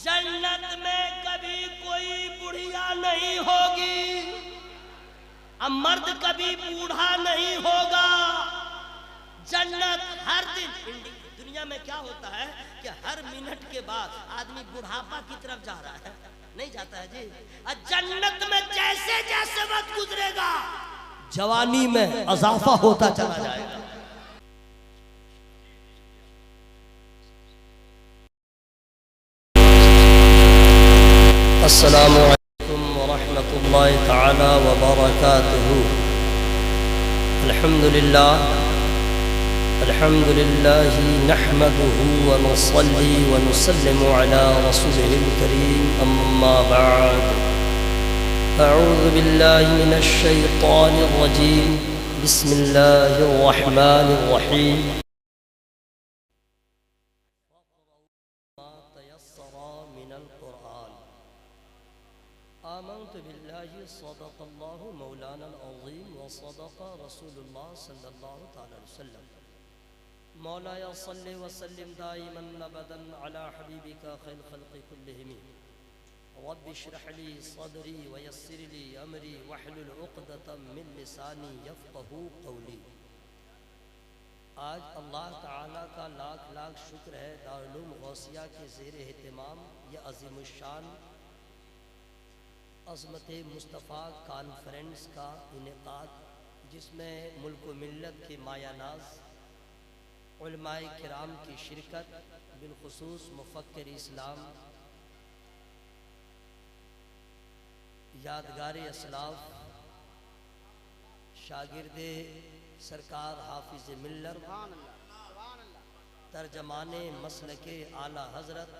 जन्नत में कभी कोई बुढ़िया नहीं होगी, अब मर्द कभी बूढ़ा नहीं होगा। जन्नत हर दिन। दुनिया में क्या होता है कि हर मिनट के बाद आदमी बुढ़ापा की तरफ जा रहा है, नहीं जाता है जी। और जन्नत में जैसे जैसे वक्त गुजरेगा जवानी में इजाफा होता चला जाएगा। अस्सलामु अलैकुम व रहमतुल्लाहि तआला व बरकातुहू। अल्हम्दुलिल्लाहि नहमदुहू व नुसल्ली व नुसल्लिमु अला रसूलिहिल करीम, अम्मा बअद। अऊज़ु बिल्लाहि मिनश शैतानिर रजीम, बिस्मिल्लाहिर रहमानिर रहीम। आमन्तु बिल्लाहि सदक़ल्लाहु मौलाना अज़ीम व सदक़ रसूलुल्लाह सल्लल्लाहु तआला अलैहि वसल्लम। मौलाया सल्लि व सल्लिम दाइमन अबदन अला हबीबिका खैर खल्क़ि कुल्लिहिम। रब्बि इश्रह ली सदरी व यस्सिर ली अमरी वहलुल उक़दतम मिन लिसानी यफ़क़हू क़ौली। आज अल्लाह ताला का लाख लाख शुक्र है, दारुल उलूम गौसिया के ज़ेर एहतिमाम यह अज़ीमुश्शान अज़मत मुस्तफ़ा कॉन्फ्रेंस का इनेकाद, जिसमें मुल्क व मिल्लत के मायानाज़ उलमाए किराम की शिरकत, बिलखुसूस मुफ़क्किर इस्लाम, यादगार असलाफ, शागिर्दे सरकार हाफिज़ मिल्लत, तर्जमाने मसलके आला हज़रत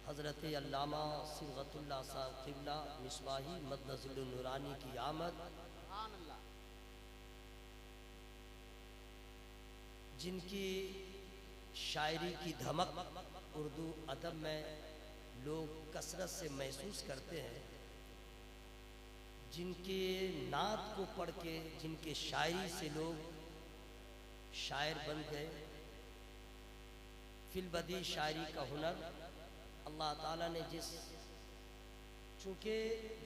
हज़रत अल्लामा सिबग़तुल्लाह साहब क़िबला मिसबाही मदनज़िल नूरानी की आमद, जिनकी शायरी की धमक उर्दू अदब में लोग कसरत से महसूस करते हैं, जिनके नात को पढ़ के, जिनके शायरी से लोग शायर बन गए। फिलबदी शायरी का हुनर अल्लाह ताला ने चूँकि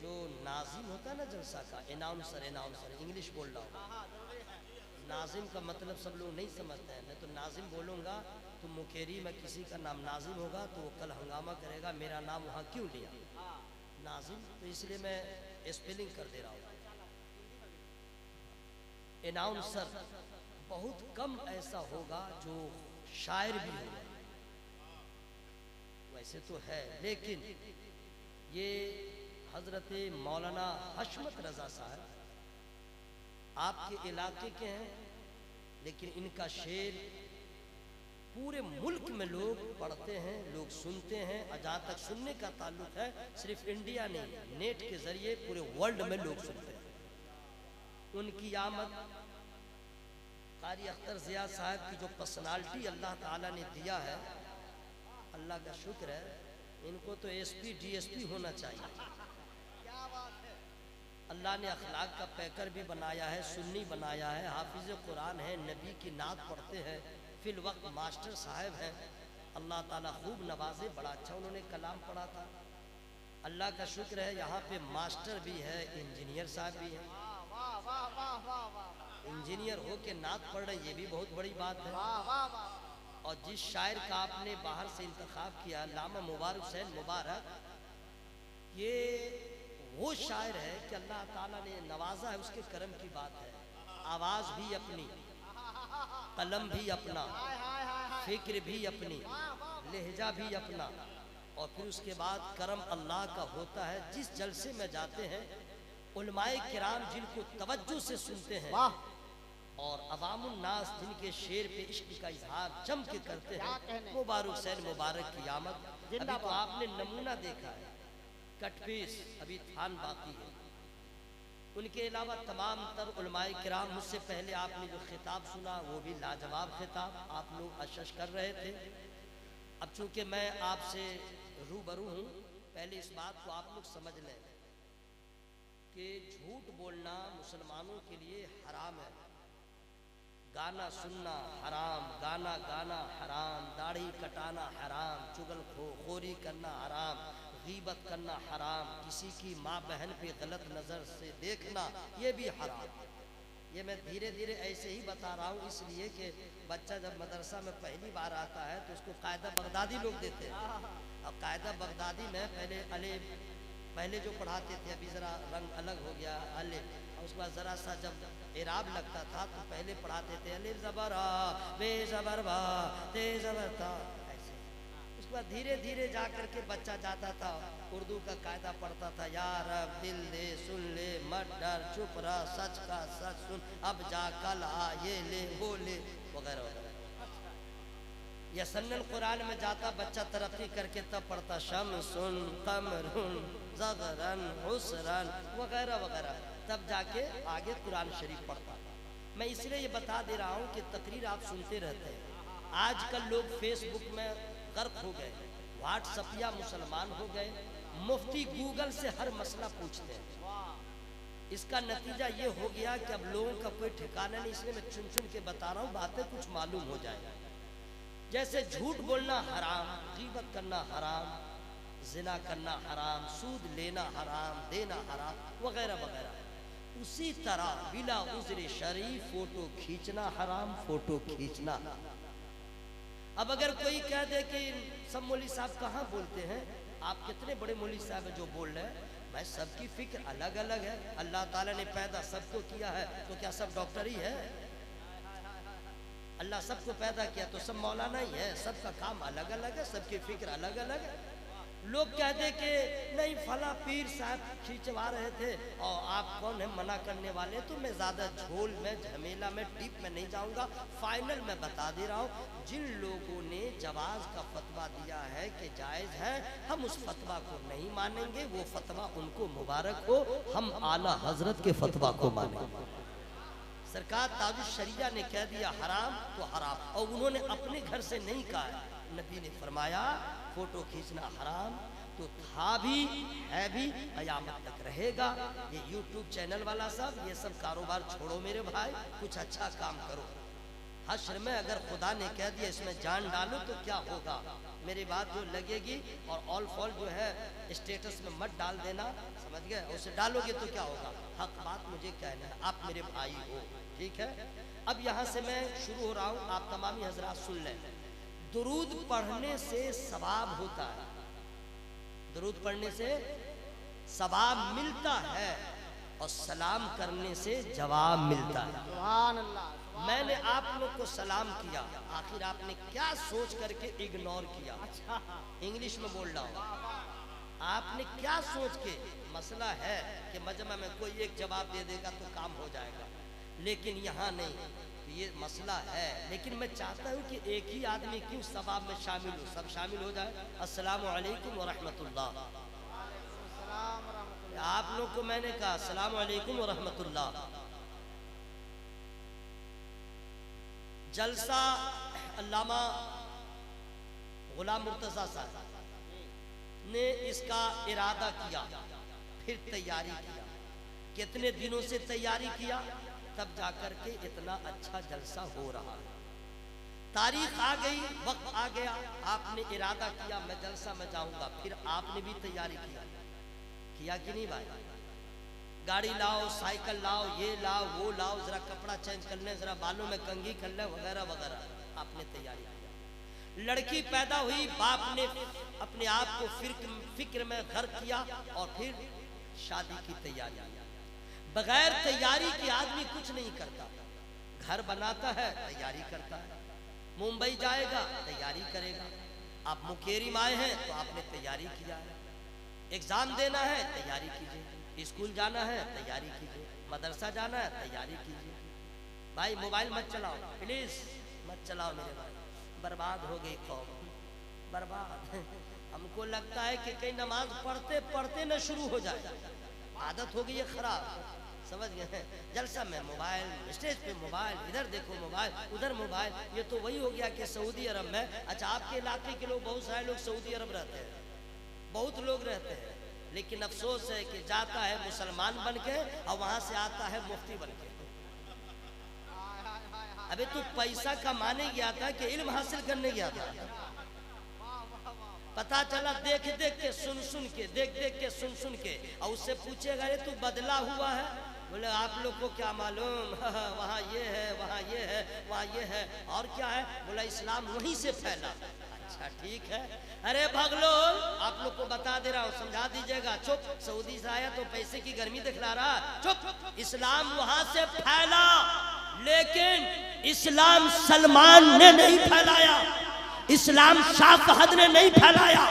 जो नाजिम होता है ना जलसा का, एनाउंसर इंग्लिश बोल रहा हूँ। नाजिम का मतलब सब लोग नहीं समझते हैं। मैं तो नाजिम बोलूँगा तो मुकेरी में किसी का नाम नाजिम होगा तो वो कल हंगामा करेगा, मेरा नाम वहाँ क्यों लिया नाजिम, तो इसलिए मैं स्पेलिंग कर दे रहा हूँ। एनाउंसर बहुत कम ऐसा होगा जो शायर भी होगा, वैसे तो है, लेकिन ये हज़रत मौलाना हशमत रज़ा साहब आपके इलाके के हैं, लेकिन इनका शेर पूरे मुल्क में लोग पढ़ते हैं, लोग सुनते हैं। और जहाँ तक सुनने का ताल्लुक है, सिर्फ इंडिया नहीं, नेट के ज़रिए पूरे वर्ल्ड में लोग सुनते हैं। उनकी आमद कारी अख्तर ज़िया साहब की जो पर्सनालिटी अल्लाह ताला ने दिया है, अल्लाह का शुक्र है। इनको तो एसपी डीएसपी होना चाहिए। क्या बात है। अल्लाह ने अखलाक का पैकर भी बनाया है, सुन्नी बनाया है, हाफिज़ कुरान है, नबी की नात पढ़ते हैं, फिल वक्त मास्टर साहब है। अल्लाह ताला खूब नवाजे, बड़ा अच्छा उन्होंने कलाम पढ़ा था। अल्लाह का शुक्र है यहाँ पे मास्टर भी है, इंजीनियर साहब भी है। इंजीनियर हो के नात पढ़ रहे, ये भी बहुत बड़ी बात है। और जिस शायर का आपने बाहर से इंतखाब किया, लामा मुबारक हुसैन मुबारक, ये वो शायर है कि अल्लाह ताला ने नवाजा है, उसके करम की बात है। आवाज़ भी अपनी, कलम भी अपना, फिक्र भी अपनी, लहजा भी अपना, और फिर उसके बाद करम अल्लाह का होता है। जिस जलसे में जाते हैं, उलमाए किराम जिनको तवज्जो से सुनते हैं और अवामुन नास जिनके शेर पे इश्क का इजहार जम के करते हैं, मुबारक हुसैन मुबारक की आमद। अभी तो आपने नमूना देखा है, कटपीस अभी थान बाकी है। उनके अलावा तमाम तर उलमाए किराम, मुझसे पहले आपने जो खिताब सुना वो भी लाजवाब खिताब, आप लोग अशश कर रहे थे। अब चूँकि मैं आपसे रूबरू हूँ, पहले इस बात को आप लोग समझ लें कि झूठ बोलना मुसलमानों के लिए हराम है। गाना सुनना हराम, गाना गाना हराम, दाढ़ी कटाना हराम, चुगल खोरी करना हराम, गीबत करना हराम, किसी की माँ बहन पे गलत नज़र से देखना ये भी हराम। ये मैं धीरे धीरे ऐसे ही बता रहा हूँ इसलिए कि बच्चा जब मदरसा में पहली बार आता है तो उसको कायदा बगदादी लोग देते हैं। अब कायदा बगदादी में पहले जो पढ़ाते थे, अभी ज़रा रंग अलग हो गया अलिफ, और उसके बाद ज़रा सा जब इराब लगता था तो पहले पढ़ाते थे अलिफ ज़बर आ, बे ज़बर बा, ते ज़बर ता, ऐसे। उसके बाद धीरे धीरे जा कर के बच्चा जाता था उर्दू का कायदा पढ़ता था, यार अब दिल दे सुन ले मत डर, चुप रह सच का सच सुन, अब जा कल आ, ये ले वो ले, वगैरह वगैरह। या सन्नल कुरान में जाता बच्चा तरक्की करके तब पढ़ता शमसुन कमरुन ज़गरन हुसरन वगैरह वगैरह, तब जाके आगे कुरान शरीफ पढ़ता। मैं इसलिए ये बता दे रहा हूँ कि तकरीर आप सुनते रहते हैं। आजकल लोग फेसबुक में गर्क हो गए, व्हाट्सअपिया मुसलमान हो गए, मुफ्ती गूगल से हर मसला पूछते हैं। इसका नतीजा ये हो गया कि अब लोगों का कोई ठिकाना नहीं, इसलिए मैं चुन चुन के बता रहा हूँ, बातें कुछ मालूम हो जाए। जैसे झूठ बोलना हराम, गीबत करना हराम, जिना करना हराम, सूद लेना हराम, देना हराम, वगैरह वगैरह। उसी तरह बिला उज़्र शरीफ फोटो खींचना हराम, फोटो खींचना। अब अगर कोई कह दे कि सब मौलवी साहब कहाँ बोलते हैं, आप कितने बड़े मौलवी साहब हैं जो बोल रहे हैं, भाई सबकी फिक्र अलग अलग है। अल्लाह ताला ने पैदा सबको किया है, तो क्या सब डॉक्टर ही है? अल्लाह सबको पैदा किया तो सब मौलाना ही है? सबका काम अलग अलग है, सबकी फिक्र अलग अलग है। लोग कहते कि नहीं फला पीर साहब खिंचवा रहे थे और आप कौन है मना करने वाले, तो मैं ज़्यादा झोल में झमेला में डीप में नहीं जाऊंगा। फाइनल में बता दे रहा हूँ, जिन लोगों ने जवाज का फतवा दिया है कि जायज़ है, हम उस फतवा को नहीं मानेंगे। वो फतवा उनको मुबारक हो, हम आला हजरत के फतवा को मानेंगे। सरकार ताजुश शरिया ने कह दिया हराम तो हराम, और उन्होंने अपने घर से नहीं कहा। नबी ने फरमाया फोटो खींचना हराम तो था भी है भी, कयामत तक रहेगा। ये यूट्यूब चैनल वाला सब ये सब कारोबार छोड़ो मेरे भाई, कुछ अच्छा काम करो। हश्र में अगर खुदा ने कह दिया इसमें जान डालो तो क्या होगा, मेरी बात जो लगेगी। और ऑल फॉल जो है स्टेटस में मत डाल देना, समझ गए? उसे डालोगे तो क्या होगा। हक बात मुझे कहना है, आप मेरे भाई हो, ठीक है। अब यहाँ से मैं शुरू हो रहा हूँ, आप तमामी हजरात सुन लें। दुरूद पढ़ने से सवाब होता है, दुरूद पढ़ने से सवाब मिलता है, और सलाम करने से जवाब मिलता है। सुभान अल्लाह। मैंने आप लोग को सलाम किया, आखिर आपने क्या सोच करके इग्नोर किया? अच्छा, इंग्लिश में बोल रहा हूँ। आपने क्या सोच के, मसला है कि मजमा में कोई एक जवाब दे देगा तो काम हो जाएगा, लेकिन यहाँ नहीं, तो ये मसला है। लेकिन मैं चाहता हूँ कि एक ही आदमी क्यों सवाब में शामिल हो, सब शामिल हो जाए। अस्सलामु अलैकुम व रहमतुल्लाह। आप लोग को मैंने कहा अस्सलामु अलैकुम व रहमतुल्लाह। जलसा अल्लामा गुलाम मुर्तज़ा साहब ने इसका इरादा किया, फिर तैयारी किया, कितने दिनों से तैयारी किया, तब जाकर के इतना अच्छा जलसा हो रहा है। तारीख आ गई, वक्त आ गया, आपने इरादा किया मैं जलसा में जाऊंगा, फिर आपने भी तैयारी किया कि नहीं भाई? गाड़ी लाओ, साइकिल लाओ, ये लाओ वो लाओ, जरा कपड़ा चेंज कर ले, जरा बालों में कंघी कर ले, वगैरह वगैरह, आपने तैयारी किया। लड़की पैदा हुई, बाप ने अपने आप को फिक्र में गर्क किया, और फिर शादी की तैयारी। बगैर तैयारी के आदमी कुछ नहीं करता। घर बनाता है, तैयारी करता है। मुंबई जाएगा, तैयारी करेगा। आप मुकेरी में आए हैं तो आपने तैयारी किया है। एग्जाम देना है, तैयारी कीजिए। स्कूल जाना है, तैयारी कीजिए। मदरसा जाना है, तैयारी कीजिए। भाई मोबाइल मत चलाओ, प्लीज मत चलाओ मेरे भाई, बर्बाद हो गई कौम, बर्बाद। हमको लगता है कि कहीं नमाज पढ़ते पढ़ते न शुरू हो जाए, आदत हो गई है खराब, समझ गए? जलसा में मोबाइल, स्टेज पे मोबाइल, इधर देखो मोबाइल, उधर मोबाइल। ये तो वही हो गया कि सऊदी अरब में, अच्छा आपके इलाके के लोग, बहुत सारे लोग सऊदी अरब रहते हैं, बहुत लोग रहते हैं, लेकिन अफसोस है कि जाता है मुसलमान बन के और वहां से आता है मुफ्ती बन के। अबे तू पैसा कमाने गया था कि इल्म हासिल करने गया था? पता चला देख देख के सुन सुन के, देख देख के सुन सुन के, और उससे पूछेगा अरे तू बदला हुआ है? बोले आप लोग को क्या मालूम, वहाँ ये है, वहाँ ये है, वहाँ ये है, और क्या है? बोला इस्लाम वहीं से फैला। अच्छा ठीक है। अरे भगलो, आप लोग को बता दे रहा हूँ, समझा दीजिएगा। चुप, सऊदी से आया तो पैसे की गर्मी दिखला रहा। चुप, इस्लाम वहाँ से फैला, लेकिन इस्लाम सलमान ने नहीं फैलाया, इस्लाम शाह फहद ने नहीं फैलाया,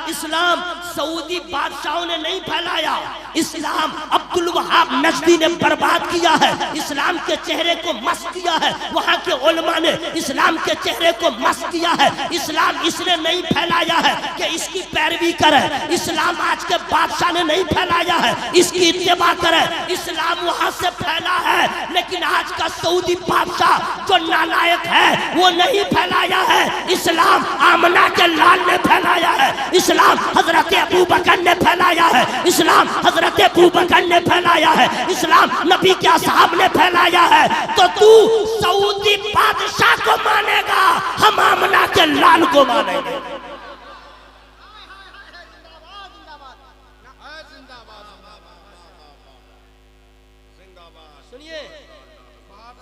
इस्लाम सऊदी बादशाहों ने नहीं फैलाया, इस्लाम अब्दुल वहाब नजदी ने बर्बाद किया है, इस्लाम के चेहरे को मस्त किया है, वहाँ के उलमा ने इस्लाम के चेहरे को मस्त किया है। इस्लाम इसने नहीं फैलाया है कि इसकी पैरवी करे, इस्लाम आज के बादशाह ने नहीं फैलाया है इसकी इत्तेबा करे, इस्लाम वहाँ से फैला है, लेकिन आज का सऊदी बादशाह जो नालायक है वो नहीं फैलाया है। इस्लाम आमना के लाल ने फैलाया है, इस्लाम हजरत अबू बकर ने फैलाया है, इस्लाम हजरत अबू बकर ने फैलाया है, इस्लाम नबी के असहाब ने फैलाया है। तो तू सऊदी बादशाह को मानेगा, हम आमना के लाल को मानेंगे। सुनिए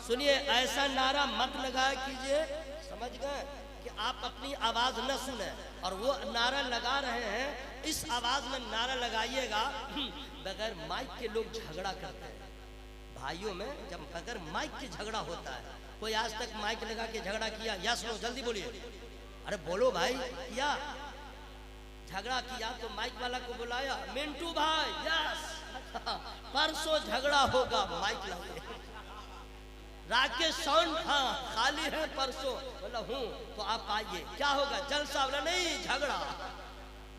सुनिए, ऐसा नारा मत लगाया कीजिए, समझ गए, कि आप अपनी आवाज न सुने और वो नारा लगा रहे हैं, इस आवाज में नारा लगाइएगा। बगैर माइक के लोग झगड़ा करते हैं भाइयों में, जब बगैर माइक के झगड़ा होता है। कोई आज तक माइक लगा के झगड़ा किया? या सुनो, जल्दी बोलिए, अरे बोलो भाई, किया झगड़ा किया तो माइक वाला को बुलाया, मिंटू भाई यस परसों झगड़ा होगा, माइक लगे। राकेश साउंड, हाँ खाली है परसों, बोला हूँ तो आप आइए, क्या होगा जलसा? बोला नहीं, झगड़ा।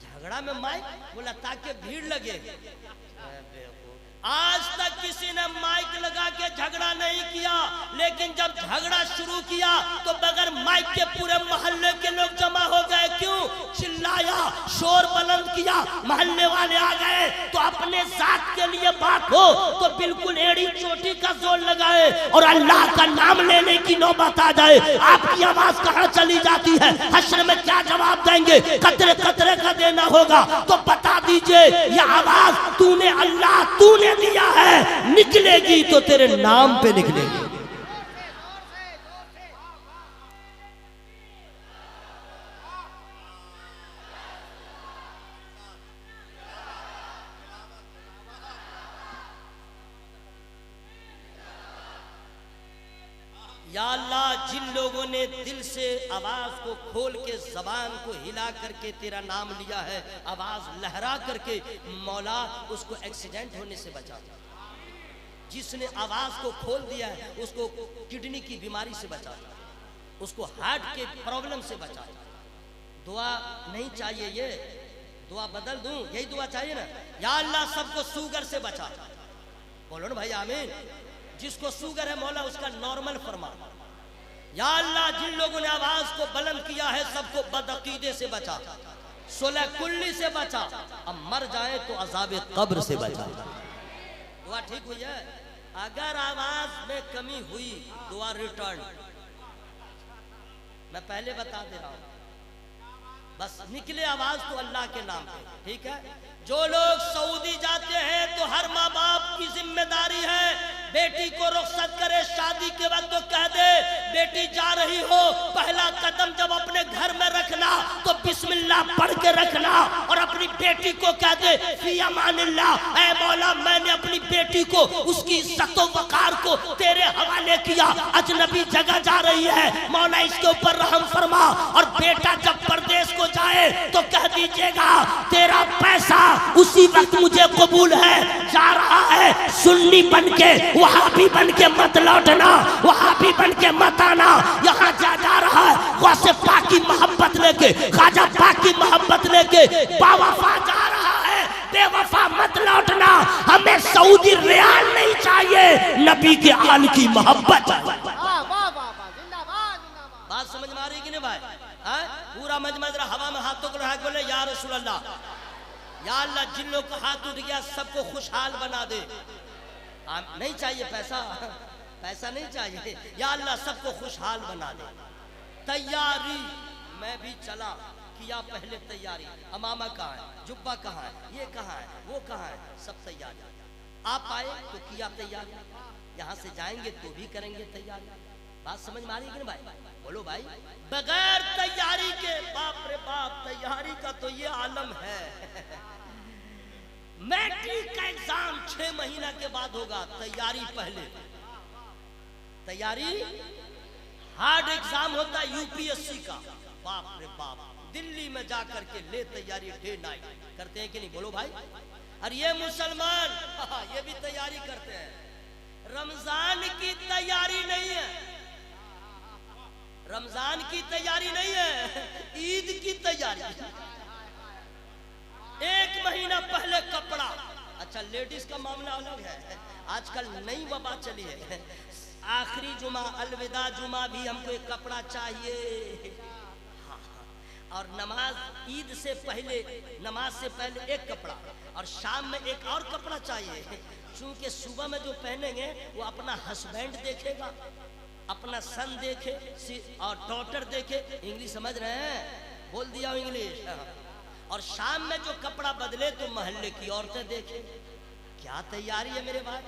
झगड़ा में माइक? बोला ताकि भीड़ लगे। आज तक किसी ने माइक लगा के झगड़ा नहीं किया, लेकिन जब झगड़ा शुरू किया तो बगैर माइक के पूरे मोहल्ले के लोग जमा हो गए। क्यों? चिल्लाया, शोर बुलंद किया, मोहल्ले वाले आ गए। तो अपने जात के लिए बात हो तो बिल्कुल एड़ी चोटी का जोर लगाए और अल्लाह का नाम लेने की नौबत आ जाए, आपकी आवाज कहाँ चली जाती है? हश्र में क्या जवाब देंगे? कतरे कतरे का देना होगा। तो बता दीजिए, यह आवाज तूने अल्लाह तूने दिया है, निकलेगी तो तेरे नाम पे निकलेगी। या अल्लाह, जिन लोगों ने दिल से आवाज को खोल के, जबान को हिला करके तेरा नाम लिया है, आवाज लहरा करके, मौला उसको एक्सीडेंट होने से बचा। जिसने आवाज को खोल दिया है उसको किडनी की बीमारी से बचा, उसको हार्ट के प्रॉब्लम से बचा। दुआ नहीं चाहिए, ये दुआ बदल दूं, यही दुआ चाहिए ना? या अल्लाह सबको शुगर से बचा। बोलो ना भाई आमीन। जिसको शुगर है मौला उसका नॉर्मल फरमा। या अल्लाह, जिन लोगों ने आवाज को बुलंद किया है सबको बदअकीदे से बचा, सोलह कुल्ली से बचा, अब मर जाए तो अज़ाब कब्र से बचा। दुआ ठीक हुई है? अगर आवाज में कमी हुई, दुआ रिटर्न। मैं पहले बता दे रहा हूं, बस निकले आवाज तो अल्लाह के नाम पे, ठीक है? जो लोग सऊदी जाते हैं तो हर माँ बाप की जिम्मेदारी है, बेटी को रुखसत करे शादी के वक्त तो कह दे बेटी जा रही हो, पहला कदम जब अपने घर में रखना तो बिस्मिल्लाह पढ़ के रखना, और अपनी बेटी को कह दे फी अमानिल्लाह, ऐ मौला मैंने अपनी बेटी को, उसकी इज्जत व वकार को तेरे हवाले किया, अजनबी जगह जा रही है, मौला इसके ऊपर रहम फरमा। और बेटा जब परदेश को जाए तो कह दीजिएगा तेरा पैसा उसी वक्त मुझे कबूल है, जा रहा है सुन्नी बन के, वहाबी बन के मत लौटना, वहाबी बन के मत आना, यहाँ जा रहा है गौसे पाक की मोहब्बत लेके, ख्वाजा पाक की मोहब्बत लेके, बावफा जा रहा है, बेवफा मत लौटना। हमें सऊदी रियाल नहीं चाहिए, नबी के आल की मोहब्बत। बात समझ में आ रही कि नहीं भाई? पूरा मजमजरा हवा में हाथों को लगा के बोले या रसूल अल्लाह, या अल्लाह जिन लोग का हाथ उठ गया सबको खुशहाल बना दे। नहीं चाहिए पैसा, पैसा नहीं चाहिए, या अल्लाह सबको खुशहाल बना दे। तैयारी, मैं भी चला, किया पहले तैयारी। अमामा कहाँ है, जुब्बा कहाँ है, ये कहाँ है, वो कहाँ है, सब तैयारी। आप आए तो किया तैयारी, यहाँ से जाएंगे तो भी करेंगे तैयारी। बात समझ में आ रही है कि नहीं भाई? बोलो भाई। बगैर तैयारी के, बाप रे बाप, तैयारी का तो ये आलम है। मैट्रिक का एग्जाम 6 महीना के बाद होगा, तैयारी पहले। तैयारी हार्ड एग्जाम होता है यूपीएससी का, बाप रे बाप, दिल्ली में जा करके ले तैयारी, डे नाइट करते हैं कि नहीं? बोलो भाई। और ये मुसलमान ये भी तैयारी करते हैं। रमजान की तैयारी नहीं है, रमजान की तैयारी नहीं है, ईद की तैयारी। 1 महीना पहले कपड़ा। अच्छा, लेडीज का मामला अलग है, आजकल नई वबा चली है। आखिरी जुमा, अलविदा जुमा भी हमको एक कपड़ा चाहिए। और नमाज, ईद से पहले, नमाज से पहले एक कपड़ा, और शाम में एक और कपड़ा चाहिए। क्योंकि सुबह में जो पहनेंगे वो अपना हस्बैंड देखेगा, अपना सन देखे और डॉटर देखे। इंग्लिश समझ रहे हैं? बोल दिया इंग्लिश। और शाम में जो कपड़ा बदले तो मोहल्ले की औरतें देखे। क्या तैयारी है मेरे भाई?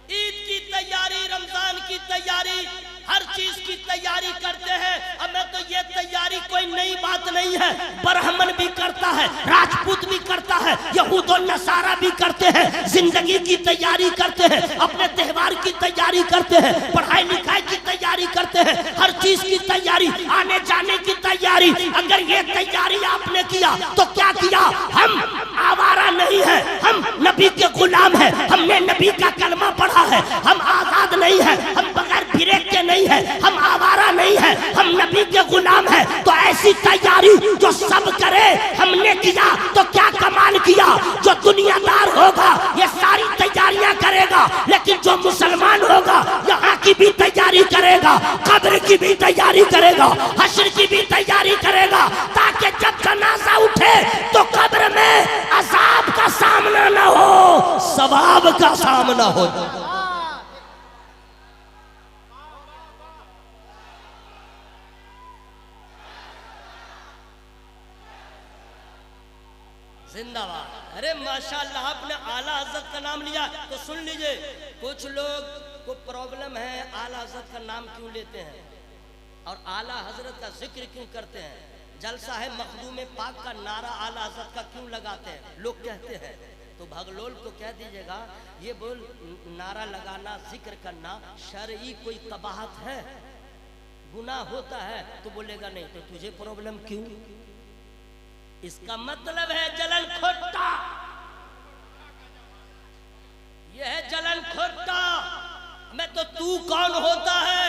ईद की तैयारी, रमजान की तैयारी, हर चीज की तैयारी करते हैं। अब मैं तो ये तैयारी कोई नई बात नहीं है, ब्राह्मण भी करता है, राजपूत भी करता है, यहूद और नसारा भी करते हैं। जिंदगी की तैयारी करते हैं, अपने त्योहार की तैयारी करते हैं, पढ़ाई लिखाई की तैयारी करते हैं, हर चीज की तैयारी, आने जाने की तैयारी। अगर ये तैयारी आपने किया तो क्या किया? हम आवारा नहीं है, हम नबी के गुलाम है, हमने नबी का कलमा पढ़ा है, हम आजाद नहीं है, हम बगैर ब्रेक के नहीं है, हम आवारा नहीं है, हम नबी के गुलाम है। तो ऐसी तैयारी जो सब करे, हमने किया तो क्या कमाल किया। जो दुनियादार होगा ये सारी तैयारियां करेगा, लेकिन जो मुसलमान होगा यहाँ की भी तैयारी करेगा, कब्र की भी तैयारी करेगा, हश्र की भी तैयारी करेगा, ताकि जब जनाजा उठे तो कब्र में अजाब का सामना न हो, सवाब का सामना हो। जिंदाबाद। अरे माशाल्लाह, आपने आला हजरत का नाम लिया तो सुन लीजिए, कुछ लोग को प्रॉब्लम है आला हजरत का नाम क्यों लेते हैं और आला हजरत का जिक्र क्यों करते हैं। जलसा है मखदूम पाक का नारा आला हजरत का क्यों लगाते हैं, लोग कहते हैं। तो भगलोल को कह दीजिएगा, ये बोल नारा लगाना, जिक्र करना शरई कोई कबाहत है, गुनाह होता है? तो बोलेगा नहीं, तो तुझे प्रॉब्लम क्यों? इसका मतलब है जलन खोटा, यह है जलन खोटा। मैं तो तू कौन होता है?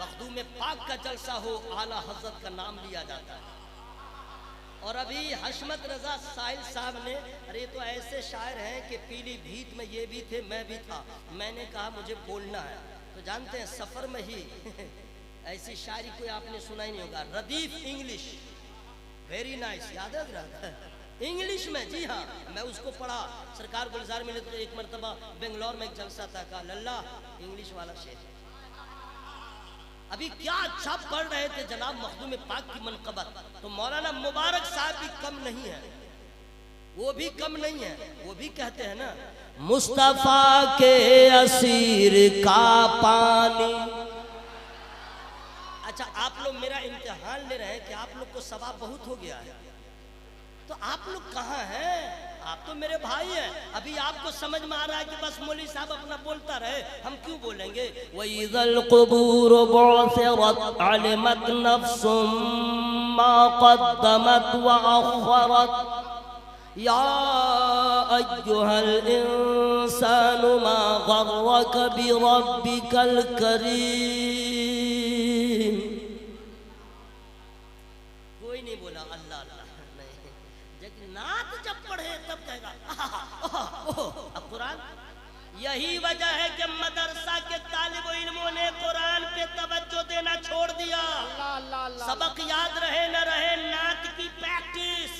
मखदूम पाक का जलसा हो, आला हजरत का नाम लिया जाता है। और अभी हशमत रजा साहिल साहब ने, अरे तो ऐसे शायर हैं कि पीलीभीत में ये भी थे, मैं भी था, मैंने कहा मुझे बोलना है। तो जानते हैं सफर में ही ऐसी शायरी कोई आपने सुना ही नहीं होगा। रदीफ इंग्लिश, वेरी नाइस, याद है इंग्लिश में? जी हाँ, मैं उसको पढ़ा, सरकार गुलजार मिले तो एक मरतबा बेंगलोर में एक जलसा था, कहा लल्ला इंग्लिश वाला शेर। अभी क्या अच्छा पढ़ रहे थे जनाब मखदूम पाक की मनकबत, तो मौलाना मुबारक साहब भी कम नहीं है, वो भी कम नहीं है। वो भी कहते हैं ना, मुस्तफा के असीर का पानी। अच्छा, आप लोग मेरा इम्तिहान ले रहे हैं कि आप लोग को सवाब बहुत हो गया है, तो आप लोग कहाँ हैं? आप तो मेरे भाई हैं। अभी आपको समझ में आ रहा है कि बस मौलवी साहब अपना बोलता रहे, हम क्यों बोलेंगे? वइज़ल क़ुबूर बुअसिरत अलिमत नफ्सुम मा क़द्दमत व अख़रत या अय्युहल इंसानु मा गर्रक बिरब्बिकल करीम। कोई नहीं बोला अल्लाह अल्लाह, नहीं। जब नात जब पढ़े तब कहेगा अब कुरान। यही वजह है कि मदरसा के तालिब इल्मों ने कुरान पे तवज्जो देना छोड़ दिया। सबक याद रहे न रहे, नात की प्रैक्टिस,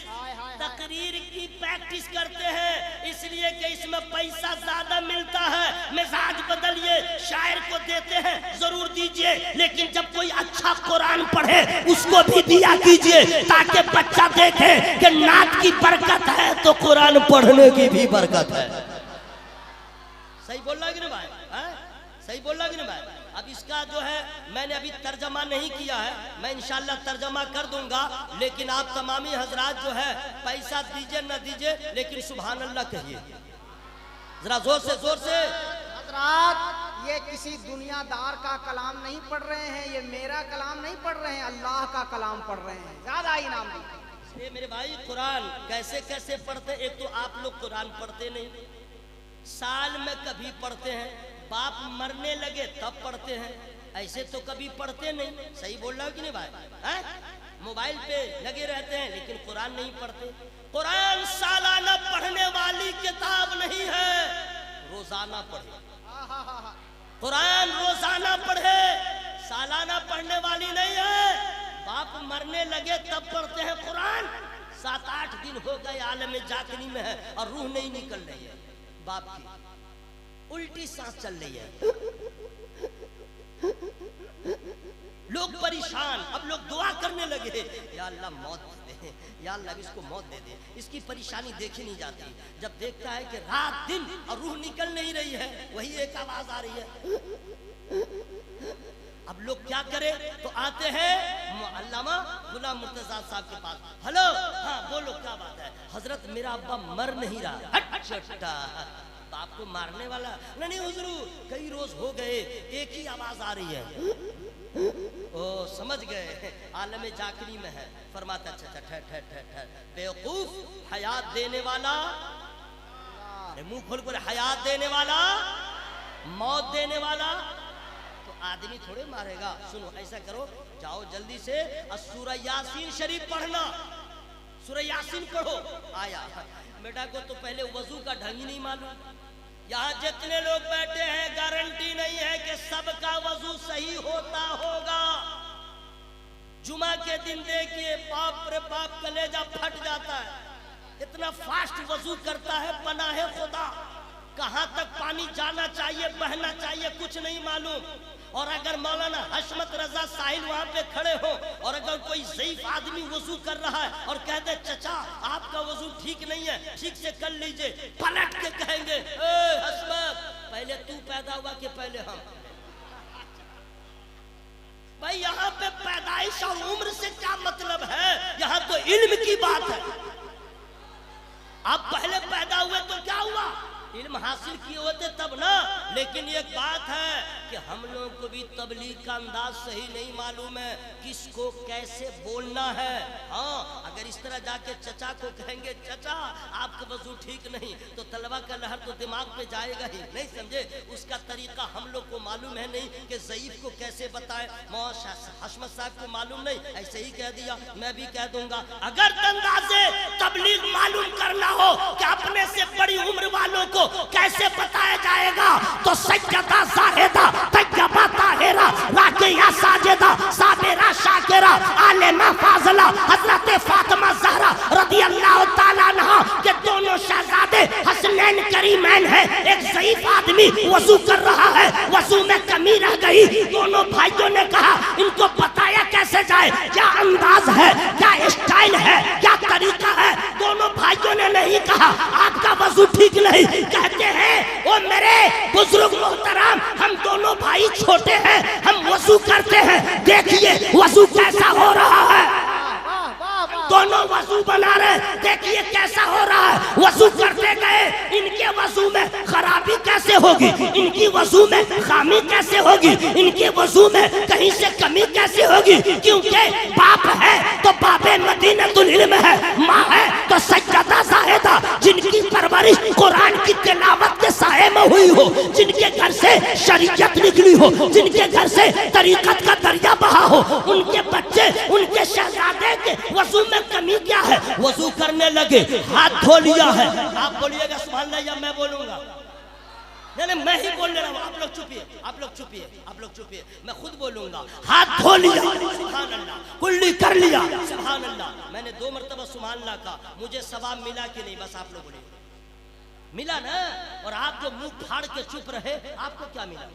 तकरीर की प्रैक्टिस करते हैं इसलिए कि इसमें पैसा ज्यादा मिलता है, मिजाज बदलिए, शायर को देते हैं जरूर दीजिए, लेकिन जब कोई अच्छा कुरान पढ़े उसको भी दिया कीजिए ताकि बच्चा देखे कि नात की बरकत है तो कुरान पढ़ने की भी बरकत है। सही बोल रहा कि नहीं भाई? सही बोल रहा कि नहीं भाई? अब इसका जो है मैंने अभी तर्जमा नहीं किया है, मैं इंशाल्लाह तर्जमा कर दूंगा, लेकिन आप तमामी हजरात जो है पैसा दीजिए न दीजिए लेकिन सुभान अल्लाह कहिए जरा जोर से। हजरात ये किसी दुनियादार का कलाम नहीं पढ़ रहे हैं, ये मेरा कलाम नहीं पढ़ रहे हैं, अल्लाह का कलाम पढ़ रहे हैं, ज्यादा इनाम दीजिए। ये मेरे भाई कुरान कैसे कैसे पढ़ते, एक तो आप लोग कुरान पढ़ते नहीं, साल में कभी पढ़ते हैं, बाप मरने लगे तब पढ़ते हैं, ऐसे तो कभी पढ़ते नहीं। सही बोल रहा हूँ कि नहीं भाई? मोबाइल पे लगे रहते हैं लेकिन कुरान नहीं पढ़ते। कुरान सालाना पढ़ने वाली किताब नहीं है, रोजाना पढ़े। कुरान रोजाना पढ़े, सालाना पढ़ने वाली नहीं है। बाप मरने लगे तब पढ़ते हैं कुरान। 7-8 दिन हो गए आलम जाकनी में है और रूह नहीं निकल रही है बाप की, उल्टी सांस चल रही है, लोग परेशान। अब लोग दुआ करने लगे, या अल्लाह मौत दे दे, या अल्लाह इसको मौत दे दे, इसकी परेशानी देखी नहीं जाती। जब देखता है कि रात दिन और रूह निकल नहीं रही है, वही एक आवाज आ रही है। अब लोग क्या करें, तो आते हैं अल्लामा गुलाम मुर्तजा साहब के पास। हेलो, हाँ बोलो क्या बात है? हजरत मेरा अब्बा मर नहीं रहा। अच्छा, बाप को मारने वाला? नहीं हुजूर, कई रोज हो गए एक ही आवाज आ रही है। ओ समझ गए, आलम जाकरी में है। फरमाता अच्छा ठहर ठहर ठहर ठहर, बेवकूफ, हयात देने वाला, अरे मुंह खोल कर, हयात देने वाला, मौत देने वाला तो आदमी थोड़े मारेगा। सुनो ऐसा करो, जाओ जल्दी से सूरह यासीन शरीफ पढ़ना, सूरह यासीन पढ़ो। आया बेटा को तो पहले वजू का ढंग ही नहीं मालूम। यहाँ जितने लोग बैठे हैं गारंटी नहीं है कि सबका वजू सही होता होगा। जुमा के दिन देखिए बाप रे बाप कलेजा फट जाता है, इतना फास्ट वजू करता है, पनाहे खुदा कहां तक पानी जाना चाहिए, बहना चाहिए, कुछ नहीं मालूम। और अगर मौलाना हशमत रजा साहिल वहां पे खड़े हो और अगर कोई ज़ईफ आदमी वजू कर रहा है और कह दे चचा आपका वजू ठीक नहीं है, ठीक से कर लीजिए, पलट के कहेंगे ए हशमत, पहले तू पैदा हुआ कि पहले हम? भाई यहाँ पे पैदाइश और उम्र से क्या मतलब है, यहाँ तो इल्म की बात है। आप पहले पैदा हुए तो क्या हुआ, इल्म हासिल किए होते तब ना। लेकिन एक बात है कि हम लोगों को भी तबलीग का अंदाज सही नहीं मालूम है, किसको कैसे बोलना है। हाँ, अगर इस तरह जाके चचा को कहेंगे चचा आपका वजू ठीक नहीं, तो तलवा का लहर तो दिमाग पे जाएगा ही नहीं, समझे? उसका तरीका हम लोग को मालूम है नहीं कि ज़ईफ को कैसे बताएं। हशमत साहब को मालूम नहीं, ऐसे ही कह दिया, मैं भी कह दूंगा। अगर अंदाजे तबलीग मालूम करना हो कि अपने से बड़ी उम्र वालों को कैसे बताया जाएगा, तो सज्जदा साहिदा तय्यबा ताहिरा राकिया साजिदा साबिरा शाकिरा आलिमा फाज़िला हजरत फातिमा ज़हरा रज़ियल्लाहु ताला अन्हा के दोनों शहजादे हसनैन करीमैन है। एक ज़ईफ आदमी वजू कर रहा है, वजू में कमी रह गई। दोनों भाइयों ने कहा इनको बताया कैसे जाए, क्या अंदाज है, क्या स्टाइल है, क्या तरीका है। दोनों भाइयों ने नहीं कहा आपका वजू ठीक नहीं, कहते हैं वो मेरे बुजुर्ग मोहतरम, हम दोनों भाई छोटे हैं, हम वजू करते हैं, देखिए वजू कैसा हो रहा है। दोनों वजू बना रहे, देखिए कैसा हो रहा है। वजू करते गए, इनके वजू में खराबी कैसे होगी, इनकी वजू में खामी कैसे होगी, इनके वजू में कहीं से कमी कैसे होगी। क्योंकि बाप है तो बाबे मदीनतुल इल्म है, माँ है तो सज्जदा ज़ाहिदा, जिनकी परवरिश कुरान की तिलावत के साए में हुई हो, जिनके घर से शरीयत निकली हो, जिनके घर से तरीकत का दरिया बहा हो, उनके बच्चे, उनके शहजादे के वजू में कमी क्या है? वजू करने लगे, हाथ धो लिया है। आप बोलिएगा सुभान अल्लाह या मैं बोलूंगा? नहीं मैं ही बोलने रहा हूँ, आप लोग चुपिए, आप लोग चुपिए, आप लोग चुपिए, मैं खुद बोलूंगा। हाथ धो लिया, सुभान अल्लाह, कुल्ली कर लिया, सुभान अल्लाह। मैंने 2 मरतबा सुभान अल्लाह का, मुझे सवाब मिला कि नहीं, बस आप लोग बोलिए। मिला ना? और आप जो मुंह फाड़ के चुप रहे, आपको क्या मिला?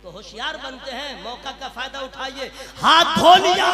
तो होशियार बनते हैं, मौका का फायदा उठाइए। हाथ धो लिया,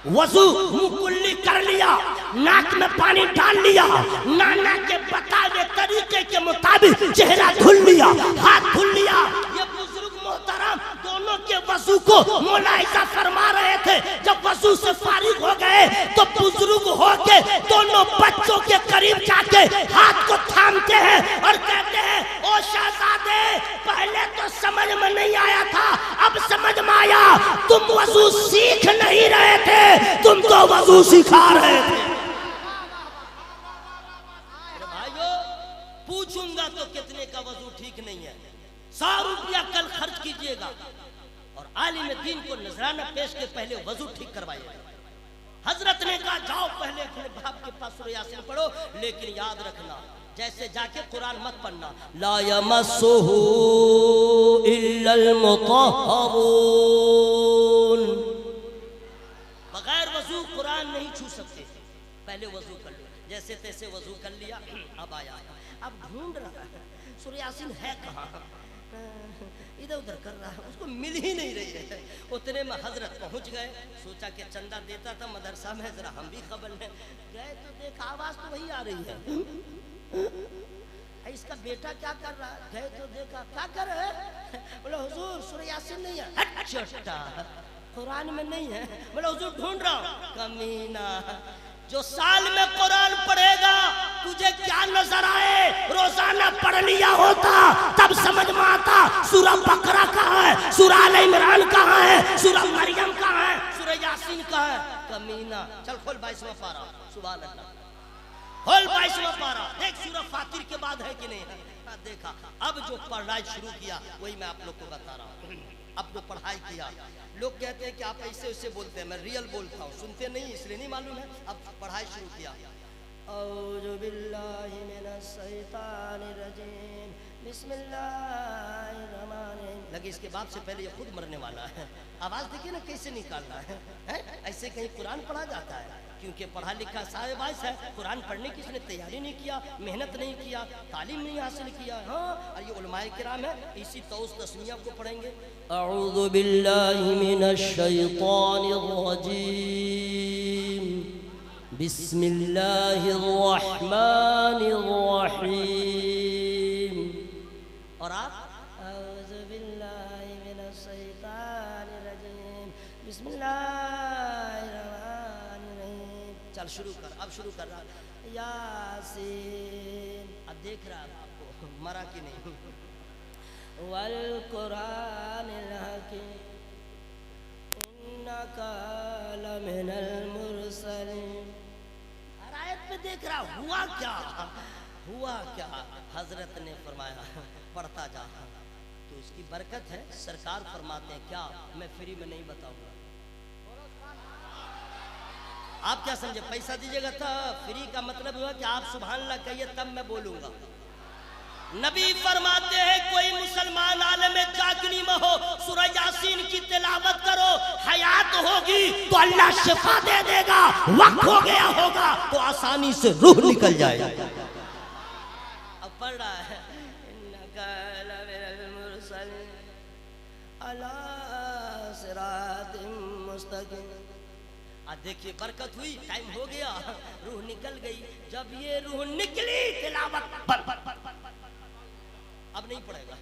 वजू मुंह कुल्ली कर लिया, नाक में पानी डाल लिया, नाना के बताए तरीके के मुताबिक चेहरा धुल लिया, हाथ धुल लिया। ये बुजुर्ग मोहतरम दोनों के वजू को मुलाहिजा फरमा रहे थे। जब वजू से फारिग हो गए तो बुजुर्ग होके दोनों बच्चों के करीब जाके हाथ को थामते हैं और कहते हैं, ओ शहजादे, पहले तो समझ में नहीं आया था, अब समझ में आया। तुम वजू सीख नहीं रहे थे, तुम तो वजू सिखा रहे थे। भाइयों, पूछूंगा तो कितने का वजू ठीक नहीं है, 100 रुपया कल खर्च कीजिएगा और आलिम दीन को नजराना पेश के पहले वजू ठीक करवाइएगा। हजरत ने कहा, जाओ पहले अपने बाप के पास सूरह यासीन पढ़ो, लेकिन याद रखना, जैसे जाके कुरान मत पढ़ना, ला यमस्सुहु इल्लल मुतहहरून, बगैर वजू कुरान नहीं छू सकते। पहले वजू कर लो, जैसे तैसे वजू कर लिया। अब आया, अब ढूंढ रहा है सूरह यासीन है कहाँ, इधर उधर कर रहा है, उसको मिल ही नहीं रही है। उतने में हजरत पहुंच गए, सोचा कि चंदा देता था मदरसा में, जरा हम भी खबर लें। गए तो देखा आवाज तो वही आ रही है, इसका बेटा क्या कर रहा है? गए तो देखा, क्या कर रहे हैं? बोले हुजूर सूरह यासीन नहीं है। अच्छा, कुरान में नहीं है। बोले हुजूर ढूंढ रहा हूँ। कमीना, जो साल में कुरान पढ़ेगा तुझे क्या नजर आए, रोजाना पढ़ लिया होता तब समझ में आता। सूरह बकरा कहाँ है, सूरह आल इमरान कहाँ है, सूरह मरियम कहाँ है, सूरह यासीन कहाँ है? कमीना, चल खोल 22वां पारा, सुभान अल्लाह, खोल 22वां पारा, देख सूरह फातिर के बाद है कि नहीं है। देखा, अब जो पढ़ाई शुरू किया वही मैं आप लोग को बता रहा हूँ। अब जो पढ़ाई किया, लोग कहते हैं कि आप ऐसे ऐसे बोलते हैं, मैं रियल बोलता हूँ, सुनते नहीं इसलिए नहीं मालूम है। अब पढ़ाई शुरू किया, औज़ु बिल्लाहि मिनश शैतानिर रजीम, बिस्मिल्लाहिर रहमानिर रहीम। लगे इसके बाप से पहले ये खुद मरने वाला है। आवाज देखिए ना कैसे निकाल रहा है? ऐसे कहीं कुरान पढ़ा जाता है? क्योंकि पढ़ा लिखा साहिब है, कुरान पढ़ने की इसने तैयारी नहीं किया, मेहनत नहीं किया, तालीम नहीं हासिल किया। हाँ, और ये उलमाए किराम है, इसी तौस तस्मिया को पढ़ेंगे। अऊज़ु बिल्लाहि मिनश शैतानिर रजीम, बिस्मिल्लाहिर रहमानिर रहीम। और आप अऊज़ु बिल्लाहि मिनश शैतानिर रजीम, बिस्मिल्लाहिर रहमानिर रहीम। चल शुरू कर, अब शुरू कर रहा। यासीन, अब देख रहा है आपको मरा कि नहीं। वल कुरानिल हकीम, इन्नका लमिनल मुरसलीन। हर आयत में देख रहा, हुआ क्या, हुआ क्या? हजरत ने फरमाया पढ़ता जा, तो इसकी बरकत है। सरकार फरमाते हैं, क्या मैं फ्री में नहीं बताऊंगा? आप क्या समझे, पैसा दीजिएगा तब? फ्री का मतलब हुआ कि आप सुभान अल्लाह कहिए तब मैं बोलूंगा। नबी फरमाते हैं, कोई मुसलमान आलम जागनी में हो, सूरह यासीन की तिलावत करो, हयात होगी तो अल्लाह शिफा दे देगा, वक्त हो गया होगा तो आसानी से रूह निकल जाएगा। अब पढ़ रहा है, इन्नका लमिनल मुरसलीन अला सिरातिम मुस्तकीम। आज देखिए बरकत हुई, टाइम हो गया, रूह निकल गई। जब ये रूह निकली तिलावत पर, अब नहीं पढ़ेगा,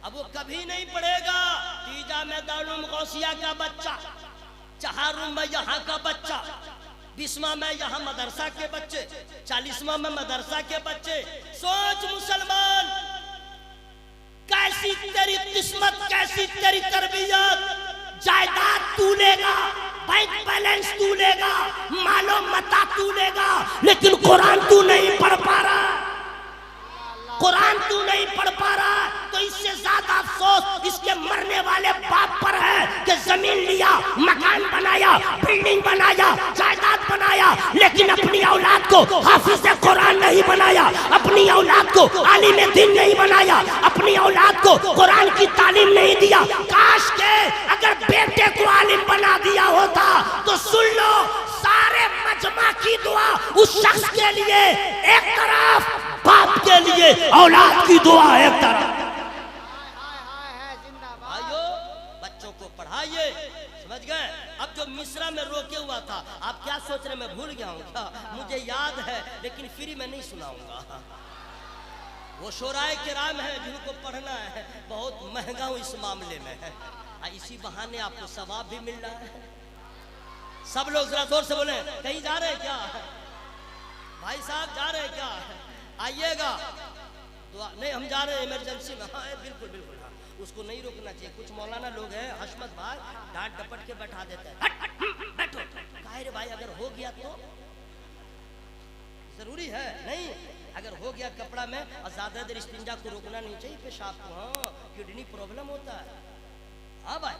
अब वो कभी नहीं पढ़ेगा। तीजा में दारुल गौसिया का बच्चा, चहारुम में यहाँ का बच्चा, 20वां में यहाँ मदरसा के बच्चे, 40वां में मदरसा के बच्चे। सोच मुसलमान, कैसी तेरी किस्मत, कैसी तेरी तरबियत। जायदाद तू लेगा, बैंक बैलेंस तू लेगा, मालो मता तू लेगा, लेकिन कुरान तू नहीं पढ़ पा रहा, कुरान तू नहीं पढ़ पा रहा। तो इससे ज्यादा अफसोस इसके मरने वाले बाप पर है कि जमीन लिया, मकान बनाया, बिल्डिंग बनाया, जायदाद बनाया, बनाया, लेकिन अपनी औलाद को हाफिज कुरान नहीं बनाया, अपनी औलाद को आलिम दीन नहीं बनाया, अपनी औलाद को कुरान की तालीम नहीं दिया। काश के अगर बेटे को आलिम बना दिया होता तो सुन लो, सारे मजमा की दुआ उस शख्स के लिए एक तरफ, बाप के लिए औलाद की दुआ एक तरफ। भाइयों, बच्चों को पढ़ाइए, समझ गए। अब जो मिस्रा में रोके हुआ था, आप क्या सोच रहे, मैं भूल गया हूँ क्या? मुझे याद है, लेकिन फ्री में नहीं सुनाऊंगा। वो शोराए किराम है जिनको पढ़ना है, बहुत महंगा हूँ इस मामले में है। इसी बहाने आपको सवाब भी मिल रहा है। सब लोग जरा जोर से बोले, कहीं जा रहे हैं क्या भाई साहब, जा रहे हैं क्या? आइएगा। नहीं, हम जा रहे हैं इमरजेंसी में। हाँ बिल्कुल बिल्कुल, हाँ, उसको नहीं रोकना चाहिए। कुछ मौलाना लोग हैं, हशमत भाई, डांट डपट के बैठा देते हैं। बैठो। काहे रे भाई, अगर हो गया तो जरूरी है नहीं, अगर हो गया कपड़ा में और ज्यादा देर इस्तिंजा को रोकना नहीं चाहिए, पेशाब को। हाँ, किडनी प्रॉब्लम होता है। हाँ भाई,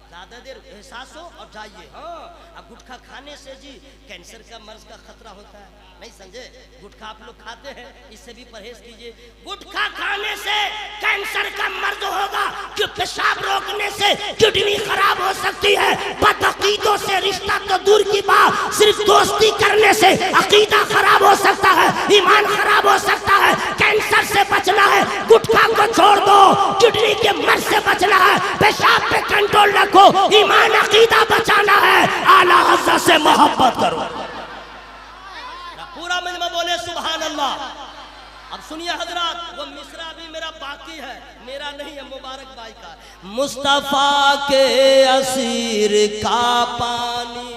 ज्यादा देर एहसास हो और जाइए। हाँ, अब गुटखा खाने से जी कैंसर का मर्ज का खतरा होता है, नहीं समझे? गुटखा आप लोग खाते हैं, इससे भी परहेज कीजिए। गुटखा खाने से कैंसर का मर्ज होगा, कि पेशाब रोकने से किडनी खराब हो सकती है। बदअकीदों से रिश्ता तो दूर की बात, सिर्फ दोस्ती करने से अकीदा खराब हो सकता है, ईमान खराब हो सकता है। कैंसर से बचना है, गुटखा को छोड़ दो। किडनी के मर्ज से बचना है, पेशाब पे कंट्रोल रखो। ईमान अकीदा बचाना है, आला हज़रत से मोहब्बत करो। पूरा मजमा बोले सुभान अल्लाह। अब सुनिए हजरात, वो मिसरा भी मेरा बाकी है, मेरा नहीं है, मुबारक भाई का। मुस्तफा के असीर का पानी,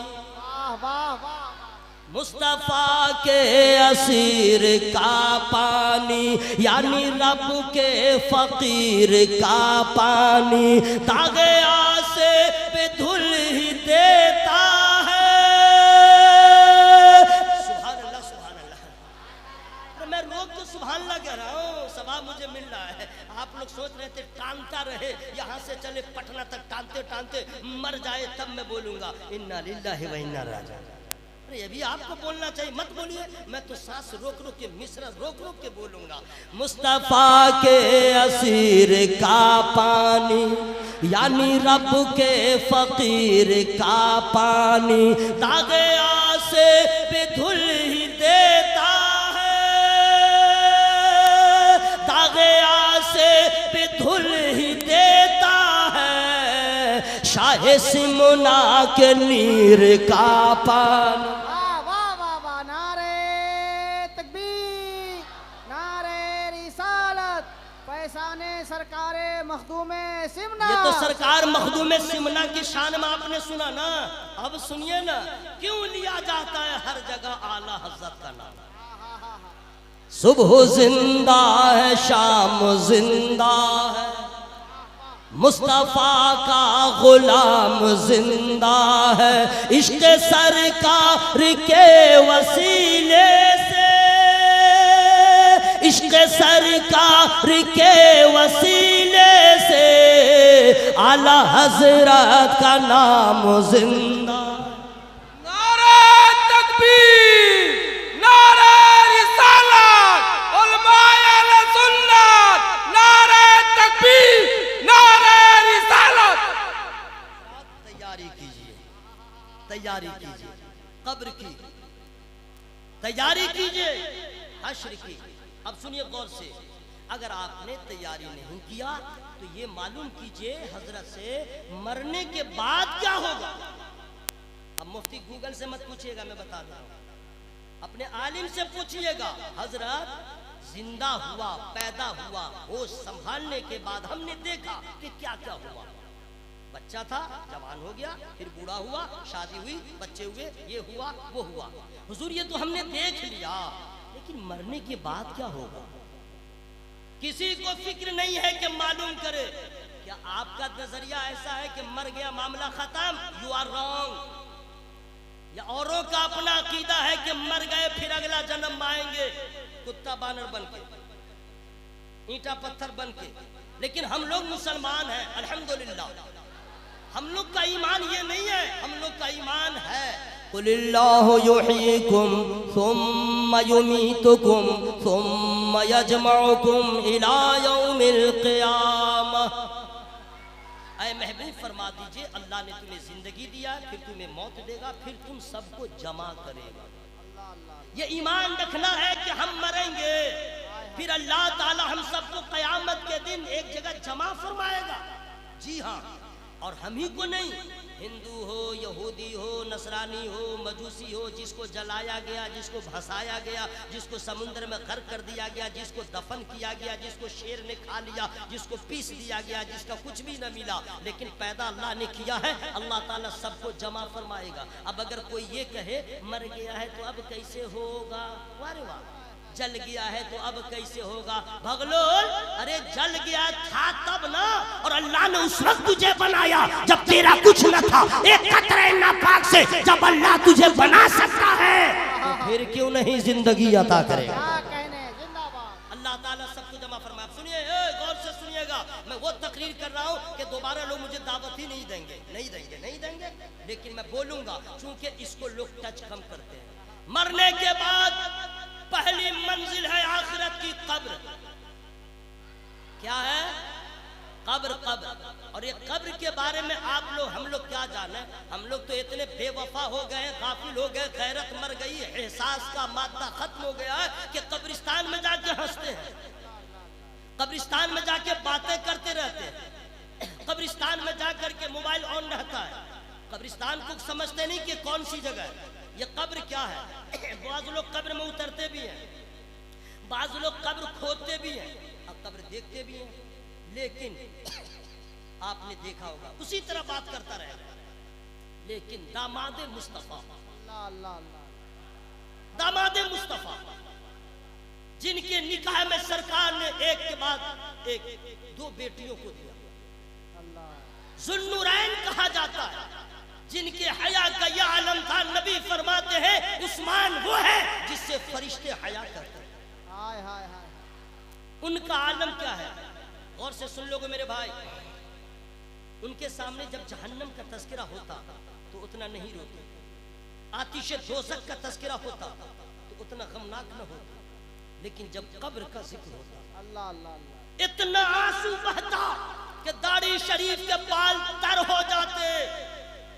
मुस्तफा के असीर का पानी, यानी रब के फकीर का पानी, दागे आसे पे धुल ही देता है। सुभान अल्लाह, सुभान अल्लाह। मैं रोक तो सुभान अल्लाह कह रहा हूँ, सवाब मुझे मिल रहा है। आप लोग सोच रहे थे टांगता रहे, यहाँ से चले पटना तक, टांगते टांगते मर जाए तब मैं बोलूंगा इन्ना लिल्लाहि व इन्ना राजिऊन। अरे ये भी आपको बोलना चाहिए, मत बोलिए। मैं तो सांस रोक रोक के, मिस्रा रोक रोक के बोलूंगा। मुस्तफा के असीर का पानी, यानी रब के फकीर का पानी, दागे आसे पे धुल ही देता है, दागे आसे पे धुल ही देता है। शाहे सिमुना के नीर का पानी। सरकारे मखदूमे सिमना, ये तो सरकार मखदूमे सिमना की शान में आपने सुना ना। अब सुनिए ना, क्यों लिया जाता है हर जगह आला हज़रत का नाम। सुबह जिंदा है, शाम जिंदा है, मुस्तफा का गुलाम जिंदा है। इश्क सरकार के वसीले से, इश्क सरकार के वसीले से, आला हजरत का नाम जिंदा। नारे तकबीर, नारे रिसालत, उलमाए अहले सुन्नत, नारे तकबीर, नारे रिसालत। तैयारी कीजिए, तैयारी कीजिए, कब्र की तैयारी कीजिए, हश्र की। अब सुनिए गौर से, अगर आपने तैयारी नहीं किया तो ये मालूम कीजिए हजरत से मरने के बाद क्या होगा। अब मुफ्ती गूगल से मत पूछिएगा, मैं बता रहा हूं, अपने आलिम से पूछिएगा। हजरत जिंदा हुआ, पैदा हुआ, होश संभालने के बाद हमने देखा कि क्या क्या हुआ। बच्चा था, जवान हो गया, फिर बूढ़ा हुआ, शादी हुई, बच्चे हुए, ये हुआ वो हुआ। हुजूर ये तो हमने देख लिया, लेकिन मरने के बाद क्या होगा? किसी को फिक्र नहीं है कि मालूम करे। क्या आपका नजरिया ऐसा है कि मर गया मामला खत्म? You are wrong. या औरों का अपना अकीदा है कि मर गए फिर अगला जन्म आएंगे, कुत्ता बानर बन के, ईंटा पत्थर बन के। लेकिन हम लोग मुसलमान हैं, अल्हम्दुलिल्लाह। हम लोग का ईमान ये नहीं है, हम लोग का ईमान है कुलिल्लाहु युहयीकुम सुम्मा युमीतुकुम सुम्मा यजमउकुम इला यौमिल क़ियामह। ऐ महबूब फरमा दीजिए, अल्लाह ने तुम्हें जिंदगी दिया, फिर तुम्हें मौत देगा, फिर तुम सबको जमा करेगा। ये ईमान रखना है कि हम मरेंगे, फिर अल्लाह ताला हम सबको कयामत के दिन एक जगह जमा फरमाएगा। जी हाँ, और हम ही को नहीं, हिंदू हो, यहूदी हो, नसरानी हो, मजूसी हो, जिसको जलाया गया, जिसको भसाया गया, जिसको समुद्र में गर्क कर दिया गया, जिसको दफन किया गया, जिसको शेर ने खा लिया, जिसको पीस दिया गया, जिसका कुछ भी न मिला, लेकिन पैदा अल्लाह ने किया है, अल्लाह ताला सबको जमा फरमाएगा। अब अगर कोई ये कहे मर गया है तो अब कैसे होगा, वारे वाह, जल गया है तो अब कैसे होगा, भगलोल, अरे जल गया था तब ना, और अल्लाह ने उस वक्त तुझे बनाया जब तेरा कुछ न था, एक कतरे नापाक से जब अल्लाह तुझे बना सकता है तो फिर क्यों नहीं जिंदगी अता करेगा। अल्लाह ताला सबको जमा फरमाए। सुनिए, गौर से सुनिएगा, मैं वो तकरीर कर रहा हूँ कि दोबारा लोग मुझे दावत ही नहीं देंगे, नहीं देंगे, नहीं देंगे, लेकिन मैं बोलूंगा, क्योंकि इसको लोग टच कम करते हैं। मरने के बाद पहली मंजिल है आखिरत की कब्र। क्या है? कब्र। कब्र। और ये कब्र के बारे में आप लोग, हम लोग क्या जाने, हम लोग तो इतने बेवफा हो गए, गाफिल हो गए, गैरत मर गई, एहसास का मादा खत्म हो गया है कि कब्रिस्तान में जाके हंसते हैं, कब्रिस्तान में जाके बातें करते रहते हैं, कब्रिस्तान में जाकर के मोबाइल ऑन रहता है। कब्रिस्तान को समझते नहीं कि कौन सी जगह है, ये कब्र क्या है। बाज़ लोग कब्र में उतरते भी हैं, बाज़ लोग कब्र खोदते भी हैं और कब्र देखते भी हैं, लेकिन आपने देखा होगा उसी तरह बात करता रहेगा। लेकिन दामादे मुस्तफा, दामादे मुस्तफा, जिनके निकाह में सरकार ने एक के बाद एक दो बेटियों को दिया, जुन्नुरैन कहा जाता है, जिनके हया का यह आलम था। नबी फरमाते हैं उस्मान वो है जिससे फरिश्ते हया करते हैं। हाय हाय हाय। उनका आलम क्या है, गौर से सुन लोगे मेरे भाई। उनके सामने जब जहन्नम का तस्करा होता तो उतना नहीं रोते, आतिशे दोज़ख का तस्करा होता तो उतना गमनाक न होता, लेकिन जब कब्र का जिक्र होता, अल्लाह अल्लाह, इतना आंसू बहता कि दाढ़ी शरीफ के बाल तर हो जाते।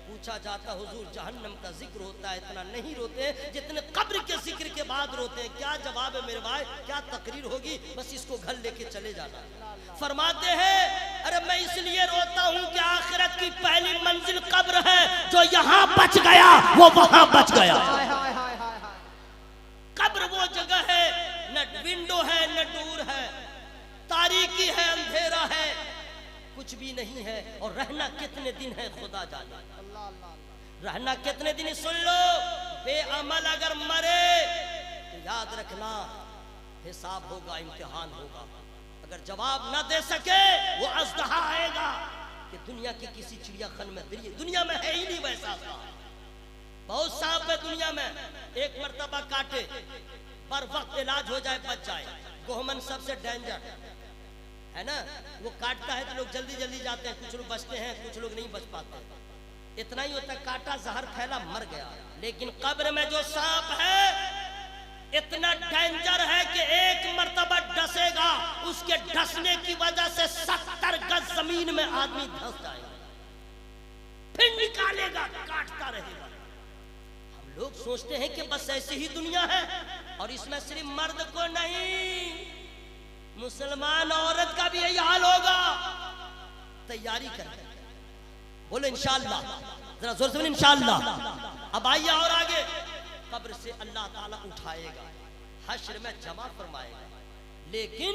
पूछा जाता हुजूर जहन्नम का जिक्र होता है, इतना नहीं रोते जितने कब्र के जिक्र के बाद रोते हैं। क्या जवाब है मेरे भाई, क्या तकरीर होगी, बस इसको घर लेके चले जाना। फरमाते हैं अरे मैं इसलिए रोता हूँ कि आखिरत की पहली मंजिल कब्र है, जो यहाँ बच गया वो वहां बच गया। कब्र वो जगह है, न विंडो है न डोर है, तारीकी है, अंधेरा है, कुछ भी नहीं है, और रहना कितने दिन है खुदा जाने, रहना कितने दिन। सुन लो, बेअमल अगर मरे तो याद रखना हिसाब होगा, इम्तिहान होगा। अगर जवाब ना दे सके वो अज़दहा आएगा कि दुनिया की किसी चिड़ियाखाने में, दुनिया में है ही नहीं वैसा सांप, बहुत सांप है दुनिया में, एक मर्तबा काटे पर वक्त इलाज हो जाए बच जाए। गोहमन सबसे डेंजर है ना, वो काटता है तो लोग जल्दी जल्दी जाते हैं, कुछ लोग बचते हैं, कुछ लोग नहीं बच पाते। इतना ही होता है, काटा जहर फैला मर गया। लेकिन कब्र में जो सांप है इतना डेंजर है कि एक मर्तबा डसेगा, उसके डसने की वजह से 70 गज जमीन में आदमी धंस जाएगा, फिर निकालेगा, काटता रहेगा। हम लोग सोचते हैं कि बस ऐसी ही दुनिया है, और इसमें सिर्फ मर्द को नहीं, मुसलमान औरत का भी यही हाल होगा। तैयारी करें, बोलो इंशाअल्लाह, जरा जोर से बोलो इंशाअल्लाह। अब आइए और आगे, कब्र से अल्लाह ताला उठाएगा, हश्र में जमा फरमाएगा। लेकिन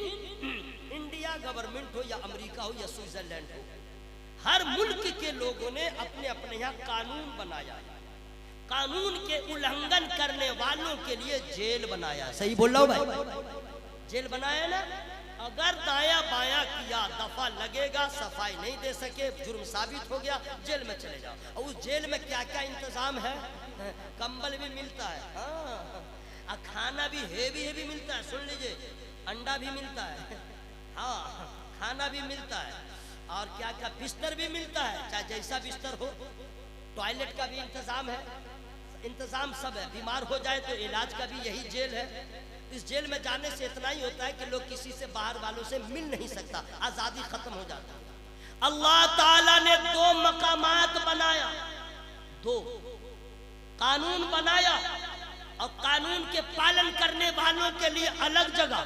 इंडिया गवर्नमेंट हो या अमेरिका हो या स्विट्जरलैंड हो, हर मुल्क के लोगों ने अपने अपने यहाँ कानून बनाया, कानून के उल्लंघन करने वालों के लिए जेल बनाया। सही बोल रहा हूं भाई, जेल बनाया ना। अगर दाया बाया किया दफा लगेगा, सफाई नहीं दे सके, जुर्म साबित हो गया, जेल में चले जाओ। और उस जेल में क्या क्या इंतजाम है, कंबल भी मिलता है, हाँ, खाना भी हेवी हेवी मिलता है, सुन लीजिए, अंडा भी मिलता है, हाँ, खाना भी मिलता है, और क्या क्या बिस्तर भी मिलता है, चाहे जैसा बिस्तर हो, टॉयलेट का भी इंतजाम है, इंतजाम सब है। बीमार हो जाए तो इलाज का भी यही जेल है। इस जेल में जाने से इतना ही होता है कि लोग किसी से बाहर वालों से मिल नहीं सकता, आजादी खत्म हो जाती है। अल्लाह ताला ने 2 मकामात बनाया, 2 कानून बनाया, और कानून के पालन करने वालों के लिए अलग जगह,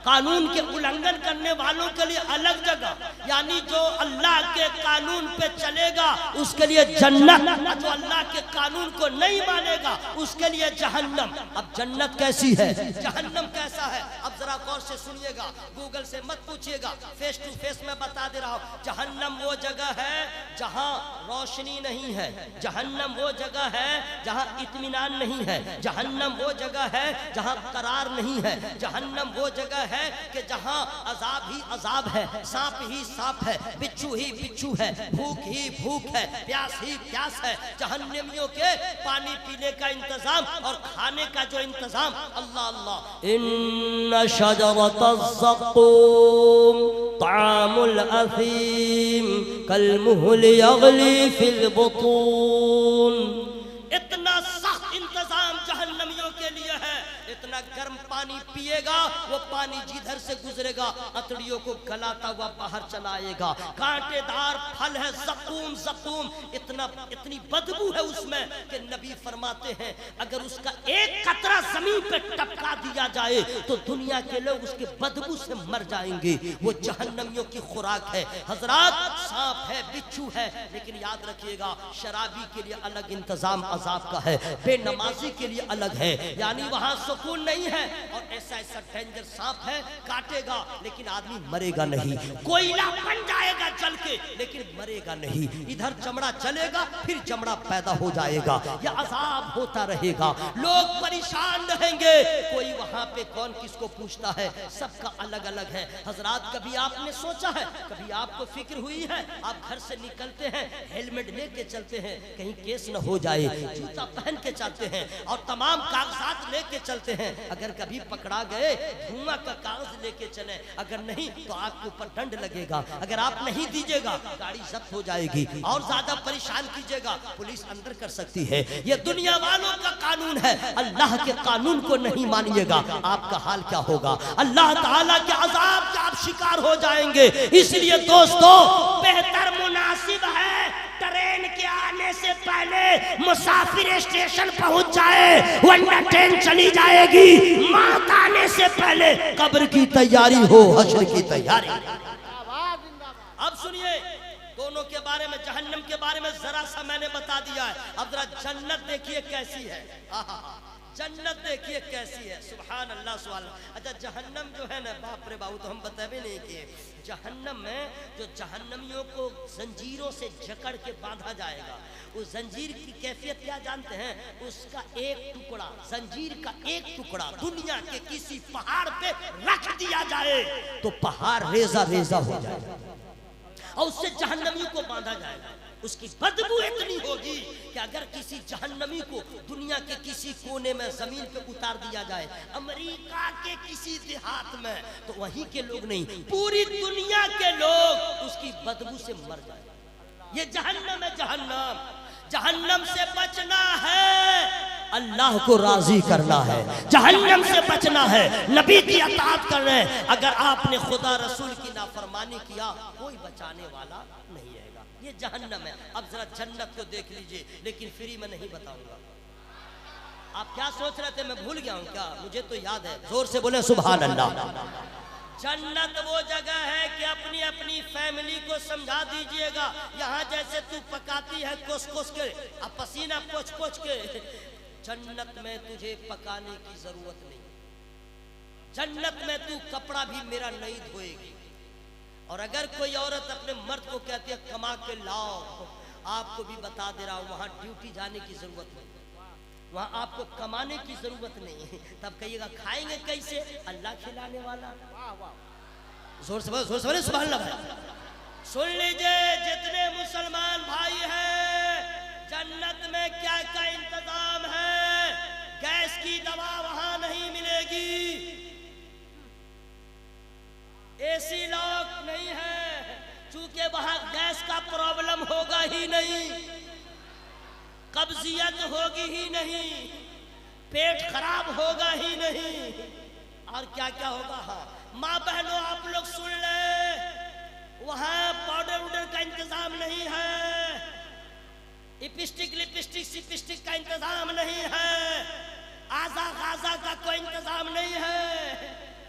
कानून के उल्लंघन करने वालों के लिए अलग जगह। यानी जो अल्लाह के कानून पे चलेगा उसके लिए जन्नत, जो अल्लाह के कानून को नहीं मानेगा उसके लिए जहन्नम। अब जन्नत कैसी है, जहन्नम कैसा है, अब जरा गौर से सुनिएगा, गूगल से मत पूछिएगा, फेस टू फेस में बता दे रहा हूं। जहन्नम वो जगह है जहां रोशनी नहीं है, जहन्नम वो जगह है जहां इत्मीनान नहीं है, जहन्नम वो जगह है जहां करार नहीं है, जहन्नम वो जगह है कि जहां अजाब ही अजाब है, सांप ही सांप है, बिच्छू ही बिच्छू है, भूख ही भूख है, प्यास ही प्यास है। जहन्नमियों के पानी पीने का इंतजाम और खाने का जो इंतजाम, अल्लाह अल्लाह। इन्ना शजरतज़्ज़क़ूम तामुल असीम कलमुहल यग़ली फिल बुतून। इतना सख्त इंतजाम जहन्नमियों के लिए है। इतना गर्म पानी पिएगा, वो पानी जिधर से गुजरेगा अतड़ियों को गलाता हुआ बाहर चला आएगा। कांटेदार फल है ज़क़ूम, ज़क़ूम इतनी बदबू है उसमें कि नबी फरमाते हैं अगर उसका एक कतरा जमीन पे टपका दिया जाए तो दुनिया के लोग उसके बदबू से मर जाएंगे। वो जहन्नमियों की खुराक है। हजरात, सांप है, बिच्छू है, लेकिन याद रखिएगा शराबी के लिए अलग इंतजाम अजाब का है, बेनमाजी के लिए अलग है। यानी वहां सुकून नहीं है, और ऐसा ऐसा डेंजर सांप है, काटेगा लेकिन आदमी मरेगा नहीं। कोयला बन जाएगा जल के लेकिन मरेगा नहीं। इधर चमड़ा चलेगा फिर चमड़ा पैदा हो जाएगा, यह अजाब होता रहेगा। लोग परेशान रहेंगे, कोई वहां पे कौन किसको पूछता है, सबका अलग अलग है। हजरात, कभी आपने सोचा है, कभी आपको फिक्र हुई है, आप घर से निकलते हैं हेलमेट लेके चलते हैं कहीं केस न हो जाए, जूता पहन के चलते हैं और तमाम कागजात लेके चलते हैं। अगर कभी पकड़ा गए धुआं का कागज लेके चले, अगर नहीं तो आपके ऊपर दंड लगेगा। अगर आप नहीं दीजिएगा गाड़ी जब्त हो जाएगी, और ज्यादा परेशान कीजिएगा पुलिस अंदर कर सकती है। ये दुनिया वालों का कानून है। अल्लाह के कानून को नहीं मानिएगा, आपका हाल क्या होगा, अल्लाह ताला के अजाब का आप शिकार हो जाएंगे। इसलिए दोस्तों, बेहतर मुनासिब है ट्रेन के आने से पहले मुसाफिर स्टेशन पहुंच जाए, वरना ट्रेन चली जाएगी। मौत आने से पहले कब्र की तैयारी हो, हश्र की तैयारी। अब सुनिए, दोनों के बारे में, जहन्नम के बारे में जरा सा मैंने बता दिया है। अब जरा जन्नत देखिए कैसी है। जन्नत देखिए कैसी है, सुभान अल्लाह सुभान अल्लाह। अच्छा, जहन्नम जो है ना, बाप रे बाबू, तो हम बतावे नहीं किए। जहन्नम में जो जहन्नमियों को जंजीरों से जकड़ के बांधा जाएगा, उस जंजीर की कैफियत क्या जानते हैं? उसका एक टुकड़ा, जंजीर का एक टुकड़ा दुनिया के किसी पहाड़ पे रख दिया जाए तो पहाड़ रेजा रेजा हो जाएगा, और उससे जहन्नमियों को बांधा जाएगा। उसकी बदबू इतनी होगी कि अगर किसी जहन्नमी को दुनिया के किसी कोने में जमीन पे उतार दिया जाए, अमेरिका के किसी देहात में, तो वहीं के लोग नहीं, पूरी दुनिया के लोग उसकी बदबू से मर जाए। ये जहन्नम है, जहन्नम। जहन्नम से बचना है, अल्लाह को राजी करना है। जहन्नम से बचना है, नबी की अताअत करना है। अगर आपने खुदा रसूल की नाफरमानी किया, कोई बचाने वाला नहीं रहेगा। ये जहन्नम है। अब जरा जन्नत को देख लीजिए, लेकिन फ्री में नहीं बताऊंगा। आप क्या सोच रहे थे, मैं भूल गया हूं क्या? मुझे तो याद है। जोर से बोले सुभान अल्लाह। जन्नत वो जगह है कि अपनी अपनी फैमिली को समझा दीजिएगा। यहाँ जैसे तू पकाती है कोस कोस के, अब पसीना पोछ पोछ के, जन्नत में तुझे पकाने की जरूरत नहीं। जन्नत में तू कपड़ा भी मेरा नहीं धोएगी। और अगर कोई औरत अपने मर्द को कहती है कमा के लाओ, आपको भी बता दे रहा हूं, वहां ड्यूटी जाने की जरूरत नहीं, वहां आपको कमाने की जरूरत नहीं है। तब कहिएगा खाएंगे कैसे? अल्लाह खिलाने वाला। जोर से बोले सुभान अल्लाह भाई। सुन लीजिए जितने मुसलमान भाई हैं, जन्नत में क्या क्या इंतजाम है। गैस की दवा वहां नहीं मिलेगी, एसी लॉक नहीं है, चूंकि वहां गैस का प्रॉब्लम होगा ही नहीं। कब्जियत होगी ही नहीं, पेट खराब होगा ही नहीं, और क्या क्या होगा। हाँ माँ बहनों आप लोग सुन ले, वहां पाउडर उडर का इंतजाम नहीं है, लिपस्टिक लिपस्टिक सिपिस्टिक का इंतजाम नहीं है, आजा गाजा का कोई इंतजाम नहीं है।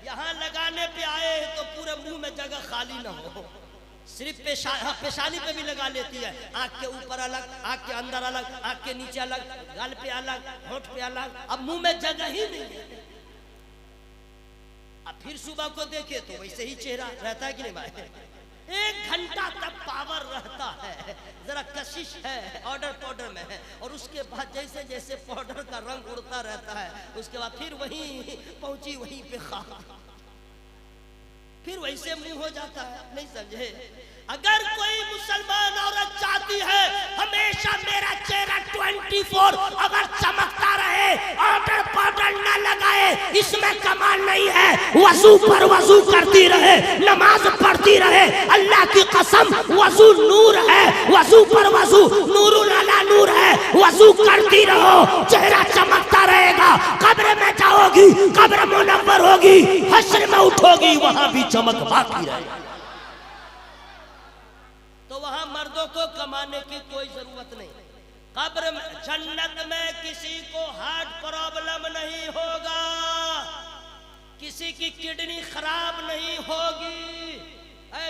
यहाँ लगाने पे आए तो पूरे मुंह में जगह खाली ना हो, सिर्फ पेशानी पे भी लगा लेती है, आँख के ऊपर अलग, आँख के अंदर अलग, आँख के नीचे अलग, गाल पे अलग, होंठ पे अलग, अब मुंह में जगह ही नहीं है। अब फिर सुबह को देखे तो वैसे ही चेहरा रहता है कि नहीं भाई, 1 घंटा तक पावर रहता है, जरा कशिश है, ऑर्डर पाउडर में है, और उसके बाद जैसे जैसे पाउडर का रंग उड़ता रहता है, उसके बाद फिर वहीं पहुंची वहीं पे खाक, फिर वैसे मुंह हो जाता है। नहीं समझे? अगर कोई मुसलमान औरत चाहती है हमेशा मेरा चेहरा 24 अगर चमकता रहे, ऑर्डर पाउडर न लगाए, इसमें कमाल नहीं है, वजू पर वजू करती रहे, नमाज पढ़ती रहे, अल्लाह की कसम वजू नूर है, वजू पर वजू नूरुल अला नूर है, वजू करती रहो, चेहरा चमकता रहेगा, कब्र में जाओगी, कब्र मुनव्वर होगी, हश्र में उठोगी, वहां भी चमक बाकी रहेगी। तो वहां मर्दों को कमाने की कोई जरूरत नहीं। कब्र में, जन्नत में किसी को हार्ट प्रॉब्लम नहीं होगा, किसी की किडनी खराब नहीं होगी,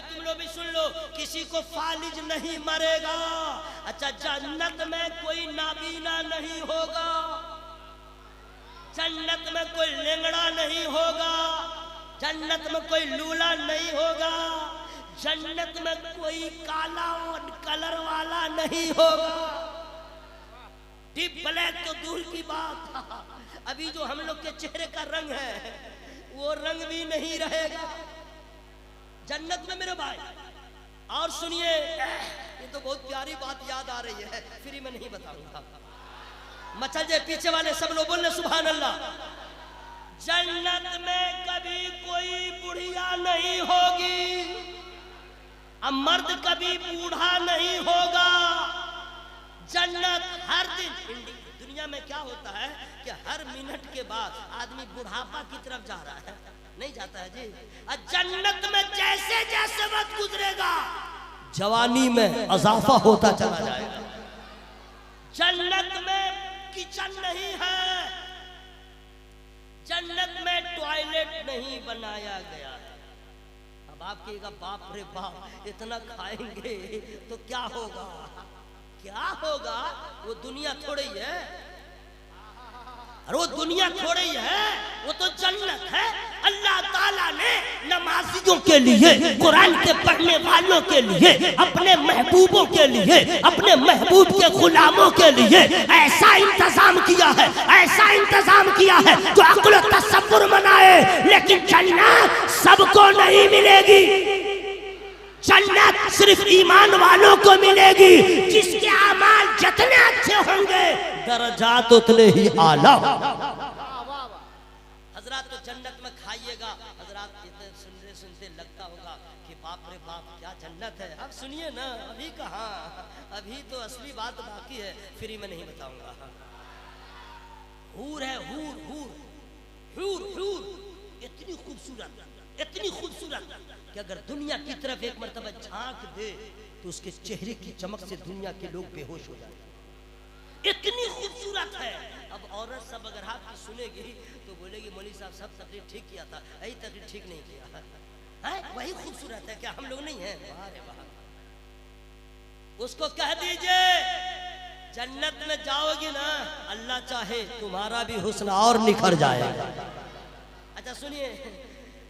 तुम लोग भी सुन लो, किसी को फालिज नहीं मरेगा। अच्छा, जन्नत में कोई नाबीना नहीं होगा, जन्नत में कोई लेंगड़ा नहीं होगा, जन्नत में कोई लूला नहीं होगा, जन्नत में कोई काला और कलर वाला नहीं होगा। डीप ब्लैक तो दूर की बात, अभी जो हम लोग के चेहरे का रंग है वो रंग भी नहीं रहेगा जन्नत में मेरे भाई। और सुनिए, ये तो बहुत प्यारी बात याद आ रही है, फ्री में नहीं बताऊंगा, मचल जाए पीछे वाले सब लोग बोलने सुभान अल्लाह। जन्नत में कभी कोई बुढ़िया नहीं होगी, अब मर्द कभी बूढ़ा नहीं होगा। जन्नत हर दिन, दुनिया में क्या होता है कि हर मिनट के बाद आदमी बुढ़ापा की तरफ जा रहा है, नहीं जाता है जी। जन्नत में जैसे जैसे वक्त गुजरेगा जवानी में इजाफा होता चला जाएगा। जन्नत में किचन नहीं है, जन्नत में टॉयलेट नहीं बनाया गया है। अब आप कहिएगा बाप रे बाप, इतना खाएंगे तो क्या होगा, क्या होगा? वो दुनिया थोड़ी है, अरे वो दुनिया थोड़ी है, वो तो जन्नत है। अल्लाह ताला ने नमाजियों के लिए, कुरान के पढ़ने वालों के लिए, अपने महबूबों के लिए, अपने महबूब के गुलामों के लिए ऐसा इंतजाम किया है, ऐसा इंतजाम किया है जो अक्ल तसव्वुर बनाए। लेकिन जन्नत सबको नहीं मिलेगी, जन्नत सिर्फ ईमान वालों को मिलेगी, जिसके अमाल जितने अच्छे होंगे दर्जात उतने ही आला। हजरात तो जन्नत में खाइएगा, हजरात इतने सुनते सुनते लगता होगा कि बाप रे बाप क्या जन्नत है। अब सुनिए ना, अभी कहाँ, अभी तो असली बात बाकी है, फ्री में नहीं बताऊंगा। हूर है, हूर हूर हूर हूर, इतनी खूबसूरत, इतनी खूबसूरत कि अगर दुनिया की तरफ एक मर्तबा झांक दे तो उसके चेहरे की चमक से दुनिया के लोग बेहोश हो जाए, इतनी खूबसूरत है। अब औरत सब अगर आपकी सुनेगी तो बोलेगी मौलवी साहब सब तकरीर ठीक किया था, यही तकरीर ठीक नहीं किया है, वही खूबसूरत है, क्या हम लोग नहीं है? उसको कह दीजिए जन्नत में जाओगी ना, अल्लाह चाहे तुम्हारा भी हुस्न और निखर जाएगा। अच्छा सुनिए,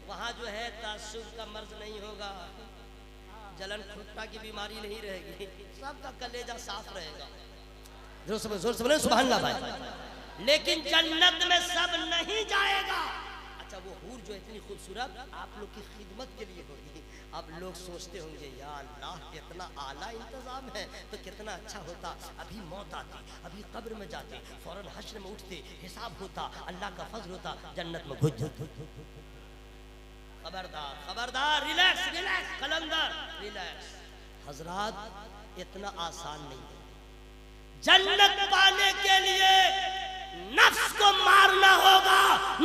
वहां जो है तासुब का मर्ज नहीं होगा, जलन खुट्टा की बीमारी नहीं रहेगी, सबका कलेजा साफ रहेगा। जोर से बोले सुभान अल्लाह भाई। लेकिन जन्नत में सब नहीं जाएगा। अच्छा, वो हूर जो इतनी खूबसूरत आप लोग की खिदमत के लिए होगी। अब लोग सोचते होंगे या अल्लाह कितना आला इंतजाम है, तो कितना अच्छा होता, अभी मौत आती, अभी कब्र में जाते, फौरन हश्र में उठते, हिसाब होता, अल्लाह का फजल होता, जन्नत में घुस जाते। खबरदार खबरदार, रिलैक्स रिलैक्स कलंदर रिलैक्स। हजरात इतना आसान नहीं है। जन्नत पाने के लिए नफ्स को मारना होगा,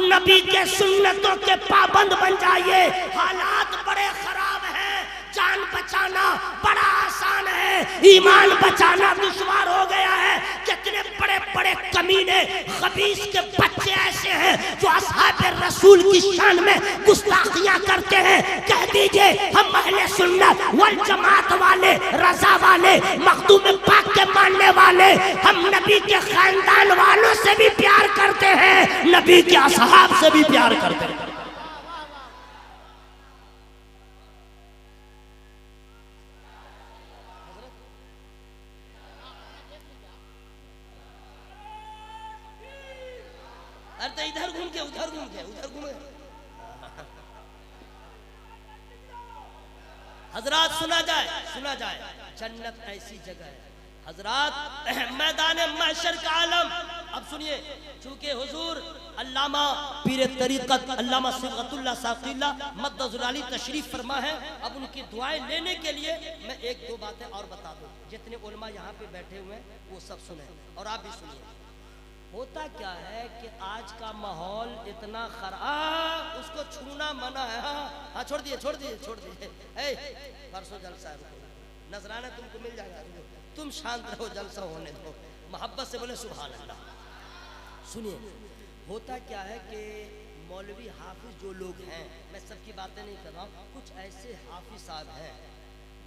नबी के सुन्नतों के पाबंद बन जाइए। हालात बड़े खराब हैं, जान बचाना बड़ा आसान है, ईमान बचाना दुश्वार हो गया है। कितने बड़े बड़े कमीने खबीस के बच्चे ऐसे हैं जो असहाबे रसूल की शान में गुस्ताखियां करते हैं। कह दीजिए हम अहले सुन्नत वल जमात वाले, रजा वाले, मखदूम पाक के मानने वाले, हम नबी के खानदान वालों से भी प्यार करते हैं, नबी के असहाब से भी प्यार करते हैं। अरे तो इधर घूम के उधर घूम के उधर घूमे। हजरात सुना जाए जन्नत ऐसी जगह है हजरात, मैदान महशर का आलम। अब सुनिए, चूंकि हुजूर अल्लामा पीर तरीक़त अल्लामा सिबगतुल्लाह साक़िला मद्दज़ुल तशरीफ फरमा है। अब उनकी दुआएं लेने के लिए मैं एक दो बातें और बता दूं, जितने उलमा यहाँ पे बैठे हुए हैं वो सब सुने और आप भी सुनिए। होता क्या है कि आज का माहौल इतना खराब, उसको छूना मना है। हाँ छोड़ दिए परसों जलसा है, नजराना तुमको मिल जाएगा, तुम शांत रहो, जलसा होने दो, मोहब्बत से बोले सुभान अल्लाह। सुनिए, होता क्या है कि मौलवी हाफिज जो लोग हैं, मैं सबकी बातें नहीं कर रहा हूँ, कुछ ऐसे हाफिज साहब हैं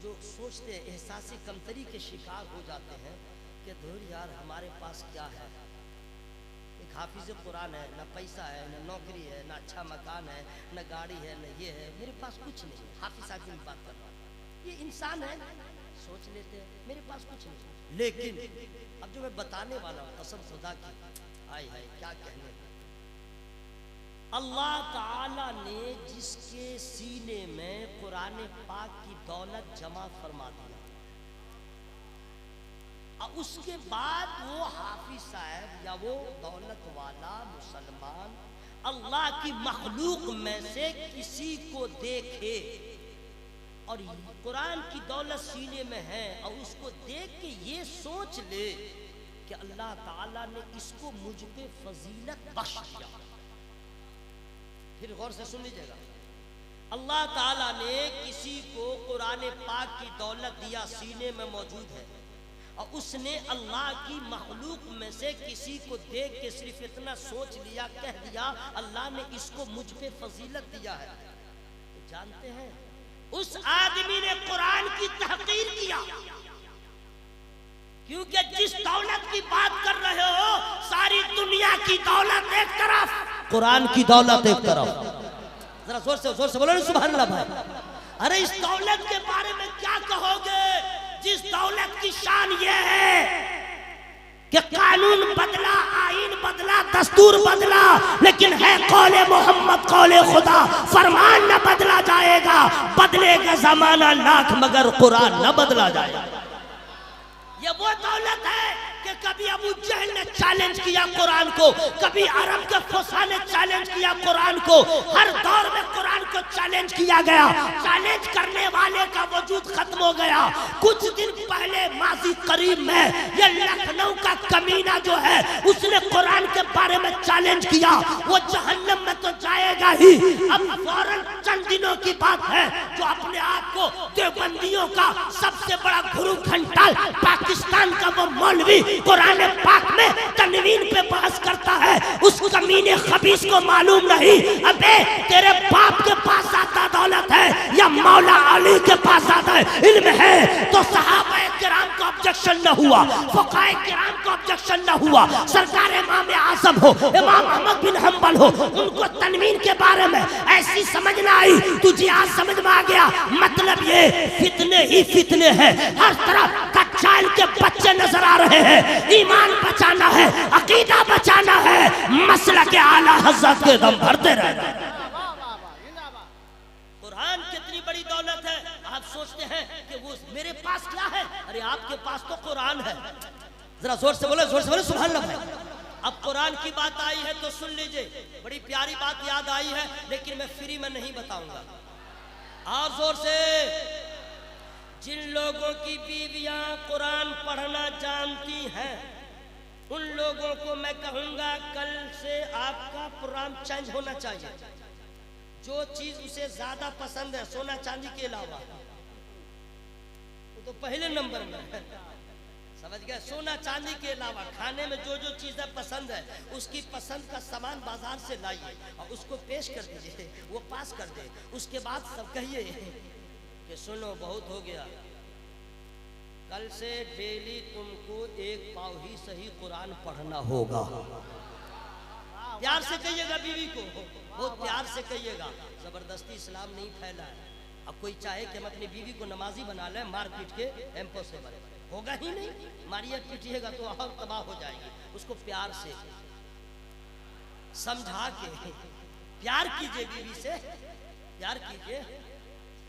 जो सोचते हैं, एहसासी कमतरी के शिकार हो जाते हैं कि धुर यार हमारे पास क्या है, एक हाफिज कुरान है, ना पैसा है, ना नौकरी है, ना अच्छा मकान है, ना गाड़ी है, ना ये है, मेरे पास कुछ नहीं। हाफिज साहब की बात कर रहा हूँ, ये इंसान है, सोच लेते हैं मेरे पास कुछ नहीं। लेकिन अब जो मैं बताने वाला हूँ, कसम खुदा की, आए हाय क्या कहने, अल्लाह ताला ने जिसके सीने में कुरान पाक की दौलत जमा फरमा दिया, और उसके बाद वो हाफिज साहब या वो दौलत वाला मुसलमान अल्लाह की मखलूक में से किसी को देखे और कुरान की दौलत सीने में है और उसको देख के ये सोच ले कि अल्लाह ताला ने इसको मुझ पे फजीलत बख्श दिया। फिर गौर से सुन लीजिएगा, अल्लाह ताला ने किसी को कुरान पाक की दौलत दिया, सीने में मौजूद है, और उसने अल्लाह की मखलूक में से किसी को देख के सिर्फ इतना सोच लिया, कह दिया अल्लाह ने इसको मुझ पे फजीलत दिया है। तो जानते हैं उस आदमी ने कुरान की तहकीर किया, क्योंकि जिस दौलत की बात कर रहे हो, सारी दुनिया की दौलत एक तरफ, कुरान की दौलत एक तरफ। जरा जोर से बोलो ना सुभान अल्लाह भाई। अरे इस दौलत के बारे में क्या कहोगे, जिस दौलत की शान ये है कि कानून बदला, आईन बदला, दस्तूर बदला, लेकिन है कौले मोहम्मद, कौले खुदा, फरमान न बदला जाएगा, बदलेगा जमाना लाख मगर कुरान न बदला जाएगा। ये वो दौलत है कि कभी अबू जहल ने चैलेंज किया कुरान को, कभी अरब के फुसा ने चैलेंज किया कुरान को, हर दौर में कुरान को चैलेंज किया गया, चैलेंज करने वाले का वजूद खत्म हो गया। कुछ दिन पहले माजी करीब में ये लखनऊ का कमीना जो है, उसने कुरान के बारे में चैलेंज किया, वो जहन्नम में तो जाएगा ही। अब फौरन चंद दिनों की बात है, जो अपने आप को देवबंदियों का सबसे बड़ा गुरु घंटाल पाकिस्तान का वो मौलवी कुरान पाक में तनवीन पे बहस करता है, उस कमीने खबीस को मालूम नहीं, अबे तेरे बाप के पास ज्यादा दौलत है या मौला अली के पास ज्यादा इल्म है, तो सहाबाए किराम को ऑब्जेक्शन न हुआ, फुकाए किराम को ऑब्जेक्शन न हुआ, सरकार इमाम आज़म हो, इमाम अहमद बिन हंबल हो, उनको तनवीन के बारे में ऐसी समझ ना आई, तुझे आज समझ में आ गया। मतलब ये फितने ही फितने हैं, हर तरफ दज्जाल के बच्चे नजर आ रहे हैं। ईमान बचाना है, अकीदा बचाना है, मसला के आला हज़रत के दम भरते रहना। कुरान कितनी बड़ी दौलत है, आप सोचते हैं कि वो मेरे पास क्या है, अरे आपके पास तो कुरान है। जरा जोर से बोले सुभान अल्लाह। अब कुरान की बात आई है तो सुन लीजिए, बड़ी प्यारी बात याद आई है, लेकिन मैं फ्री में नहीं बताऊंगा, और जोर से। जिन लोगों की बीवियां कुरान पढ़ना जानती हैं उन लोगों को मैं कहूंगा कल से आपका प्रोग्राम चेंज होना चाहिए। जो चीज उसे ज्यादा पसंद है सोना चांदी के अलावा, वो तो पहले नंबर में है, समझ गए। सोना चांदी के अलावा खाने में जो जो चीजें पसंद है उसकी पसंद का सामान बाजार से लाइए और उसको पेश कर दीजिए, वो पास कर दे। उसके बाद सब कहिए कि सुनो बहुत हो गया, कल से डेली तुमको एक पाव ही सही कुरान पढ़ना होगा। प्यार से कहिएगा बीवी को, बहुत प्यार से कहिएगा, जबरदस्ती इस्लाम नहीं फैला है। अब कोई चाहे कि हम अपनी बीवी को नमाजी बना लें, मार पीट के इम्पॉसिबल होगा ही नहीं। मारिए पीटिएगा तो और तबाह हो जाएगी। उसको प्यार से समझा के प्यार कीजिए, बीवी से प्यार कीजिए,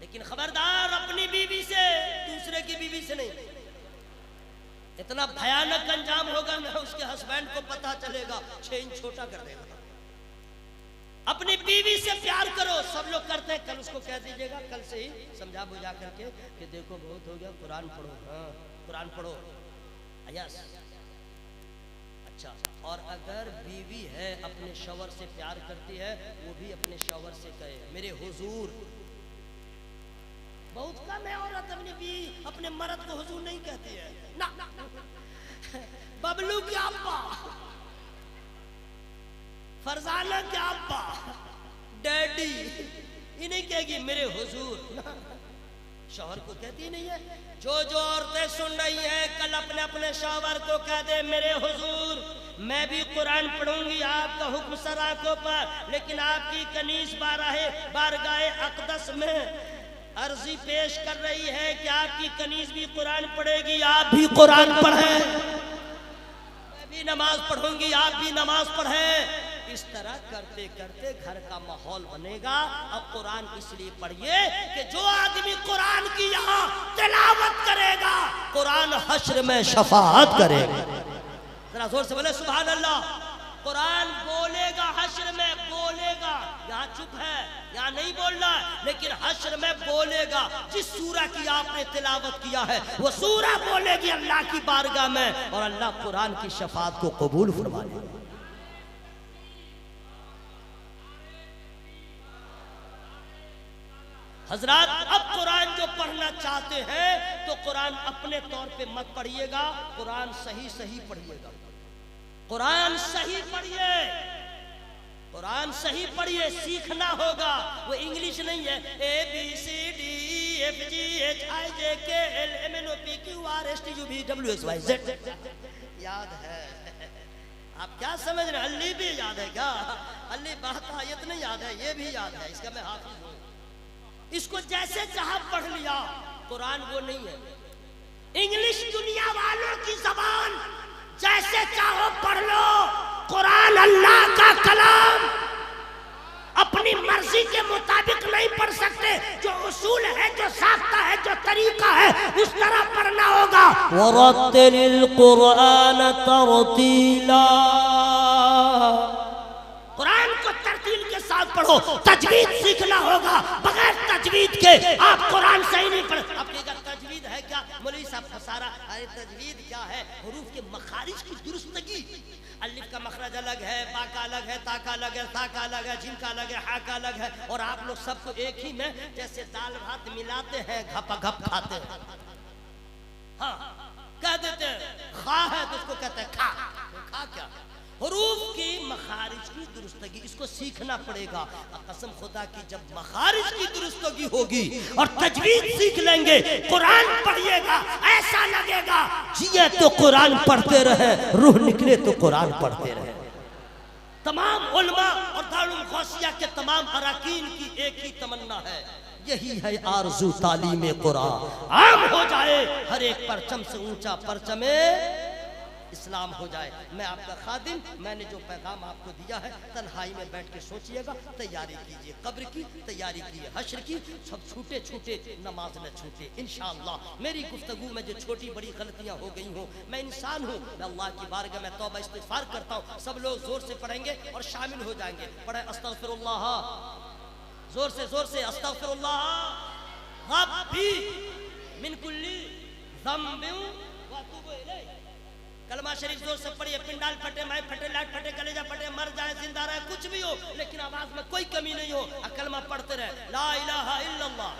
लेकिन खबरदार अपनी बीवी से, दूसरे की बीवी से नहीं। इतना भयानक अंजाम होगा ना, उसके हस्बैंड को पता चलेगा 6 इंच छोटा कर देगा। अपनी बीवी से प्यार करो, सब लोग करते हैं। कल उसको कह दीजिएगा, कल से ही समझा बुझा करके कि देखो बहुत हो गया, कुरान पढ़ो। हाँ कुरान पढ़ो, यस अच्छा। और अगर बीवी है अपने शौहर से प्यार करती है, वो भी अपने शौहर से कहे मेरे हुजूर। बहुत कम है औरत अपने मर्द को हुजूर नहीं कहती है ना। बबलू के अब्बा, फरजाना के अब्बा, डैडी, ये नहीं कहेगी मेरे हुजूर। शौहर को कहती नहीं है। जो जो औरतें सुन रही हैं कल अपने अपने शौहर को कह दे मेरे हुजूर, मैं भी कुरान पढ़ूंगी आपका हुक्म सर आंखों पर, लेकिन आपकी कनीज बारगाहे अक़दस में अर्जी पेश कर रही है कि आपकी कनीज भी कुरान पढ़ेगी, आप भी कुरान पढ़ें, मैं भी नमाज पढ़ूंगी, आप भी नमाज पढ़ें। इस तरह करते करते घर का माहौल बनेगा। अब कुरान इसलिए पढ़िए कि जो आदमी कुरान की यहाँ तिलावत करेगा कुरान हश्र में शफाअत करेगा। जरा जोर से बोले सुभान अल्लाह। कुरान बोलेगा, हश्र में बोलेगा। यहाँ चुप है, यहाँ नहीं बोल रहा है, लेकिन हश्र में बोलेगा। जिस सूरा की आपने तिलावत किया है वो सूरा बोलेगी अल्लाह की बारगाह में, और अल्लाह कुरान की शफाअत को कबूल फरमा लेगा। हजरात, अब कुरान जो पढ़ना चाहते हैं तो कुरान अपने तौर पे मत पढ़िएगा, कुरान सही सही पढ़िएगा। कुरान सही पढ़िए, कुरान सही पढ़िए, सीखना होगा। वो इंग्लिश नहीं है ABCDEFGHIJKLMNOPQRSTUVWXYZ याद है। आप क्या समझ रहे हैं? अल्ली भी याद है क्या? अल्ली बात आयत नहीं याद है, ये भी याद है, इसका मैं हाफिज हूँ। इसको जैसे चाह पढ़ लिया। कुरान वो नहीं है। इंग्लिश दुनिया वालों की जबान, जैसे चाहो पढ़ लो। कुरान अल्लाह का कलाम, अपनी मर्जी के मुताबिक नहीं पढ़ सकते। जो उसूल है, जो साख्ता है, जो तरीका है, उस तरह पढ़ना होगा। वरत्तिलिल कुरान तरतीला, कुरान को तरतील के साथ पढ़ो। तजवीद सीखना होगा, बगैर तजवीद के आप कुरान सही नहीं पढ़। अब तजवीद है क्या? मौलवी साहब फसारा। अरे तजवीद क्या है? हुरूफ के मखारिज की दुरुस्तगी। अलिफ का मखरज अलग है, बा का अलग है, ता का अलग है, ता का अलग है, जिम का अलग है, हा का अलग है, और आप लोग सबको एक ही में जैसे दाल भात मिलाते हैं, घपा घप खाते हैं। हाँ कह देते हैं खा है तो उसको कहते हैं खा। खा क्या? हुरूफ की मखारिज की दुरुस्तगी, इसको सीखना पड़ेगा। कसम खुदा की जब मखारिज की दुरुस्तगी होगी और तजवीद सीख लेंगे, कुरान पढ़िएगा, ऐसा लगेगा जिए तो कुरान पढ़ते रहे, रूह निकले तो कुरान पढ़ते रहे। तमाम उलमा और दारुल गौसिया के तमाम अराकीन की एक ही तमन्ना है, यही है आरज़ू तालीम कुरान आम हो जाए, हर एक परचम से ऊंचा परचमे इस्लाम हो जाए। मैं आपका खादिम, मैंने जो पैगाम आपको दिया है तन्हाई में बैठ के सोचिएगा, तैयारी कीजिए, कब्र की तैयारी कीजिए, हश्र की। सब छूटे छूटे नमाज न छूटे इंशाअल्लाह। मेरी गुफ्तगू में जो छोटी बड़ी गलतियां हो गई हों, मैं इंसान हूँ, मैं अल्लाह की बारगाह में तौबा इस्तिग़फ़ार करता हूँ। सब लोग जोर से पढ़ेंगे और शामिल हो जाएंगे। पढ़े अस्तग़फ़िरुल्लाह, जोर से अस्तग़फ़िरुल्लाह रब्बी मिन कुल्ली ज़म्बिन व अतूबु इलैह। कलमा शरीफ जोर से पढ़िए, पिंडाल फटे, मैं फटे, लाट फटे, कलेजा फटे, मर जाए, जिंदा रहे, कुछ भी हो, लेकिन आवाज में कोई कमी नहीं हो, कलमा पढ़ते रहे, ला इलाहा इल्लल्लाह।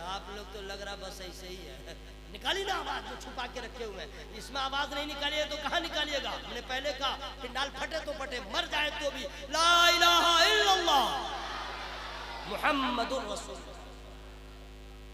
आप लोग तो लग रहा बस ऐसे ही है, निकाली ना आवाज जो छुपा के रखे हुए हैं। इसमें आवाज नहीं निकालिए तो कहाँ निकालिएगा? मैंने पहले कहा पिंडाल फटे तो फटे, मर जाए तो भी ला इलाहा इल्लल्लाह मुहम्मदुर रसूलुल्लाह।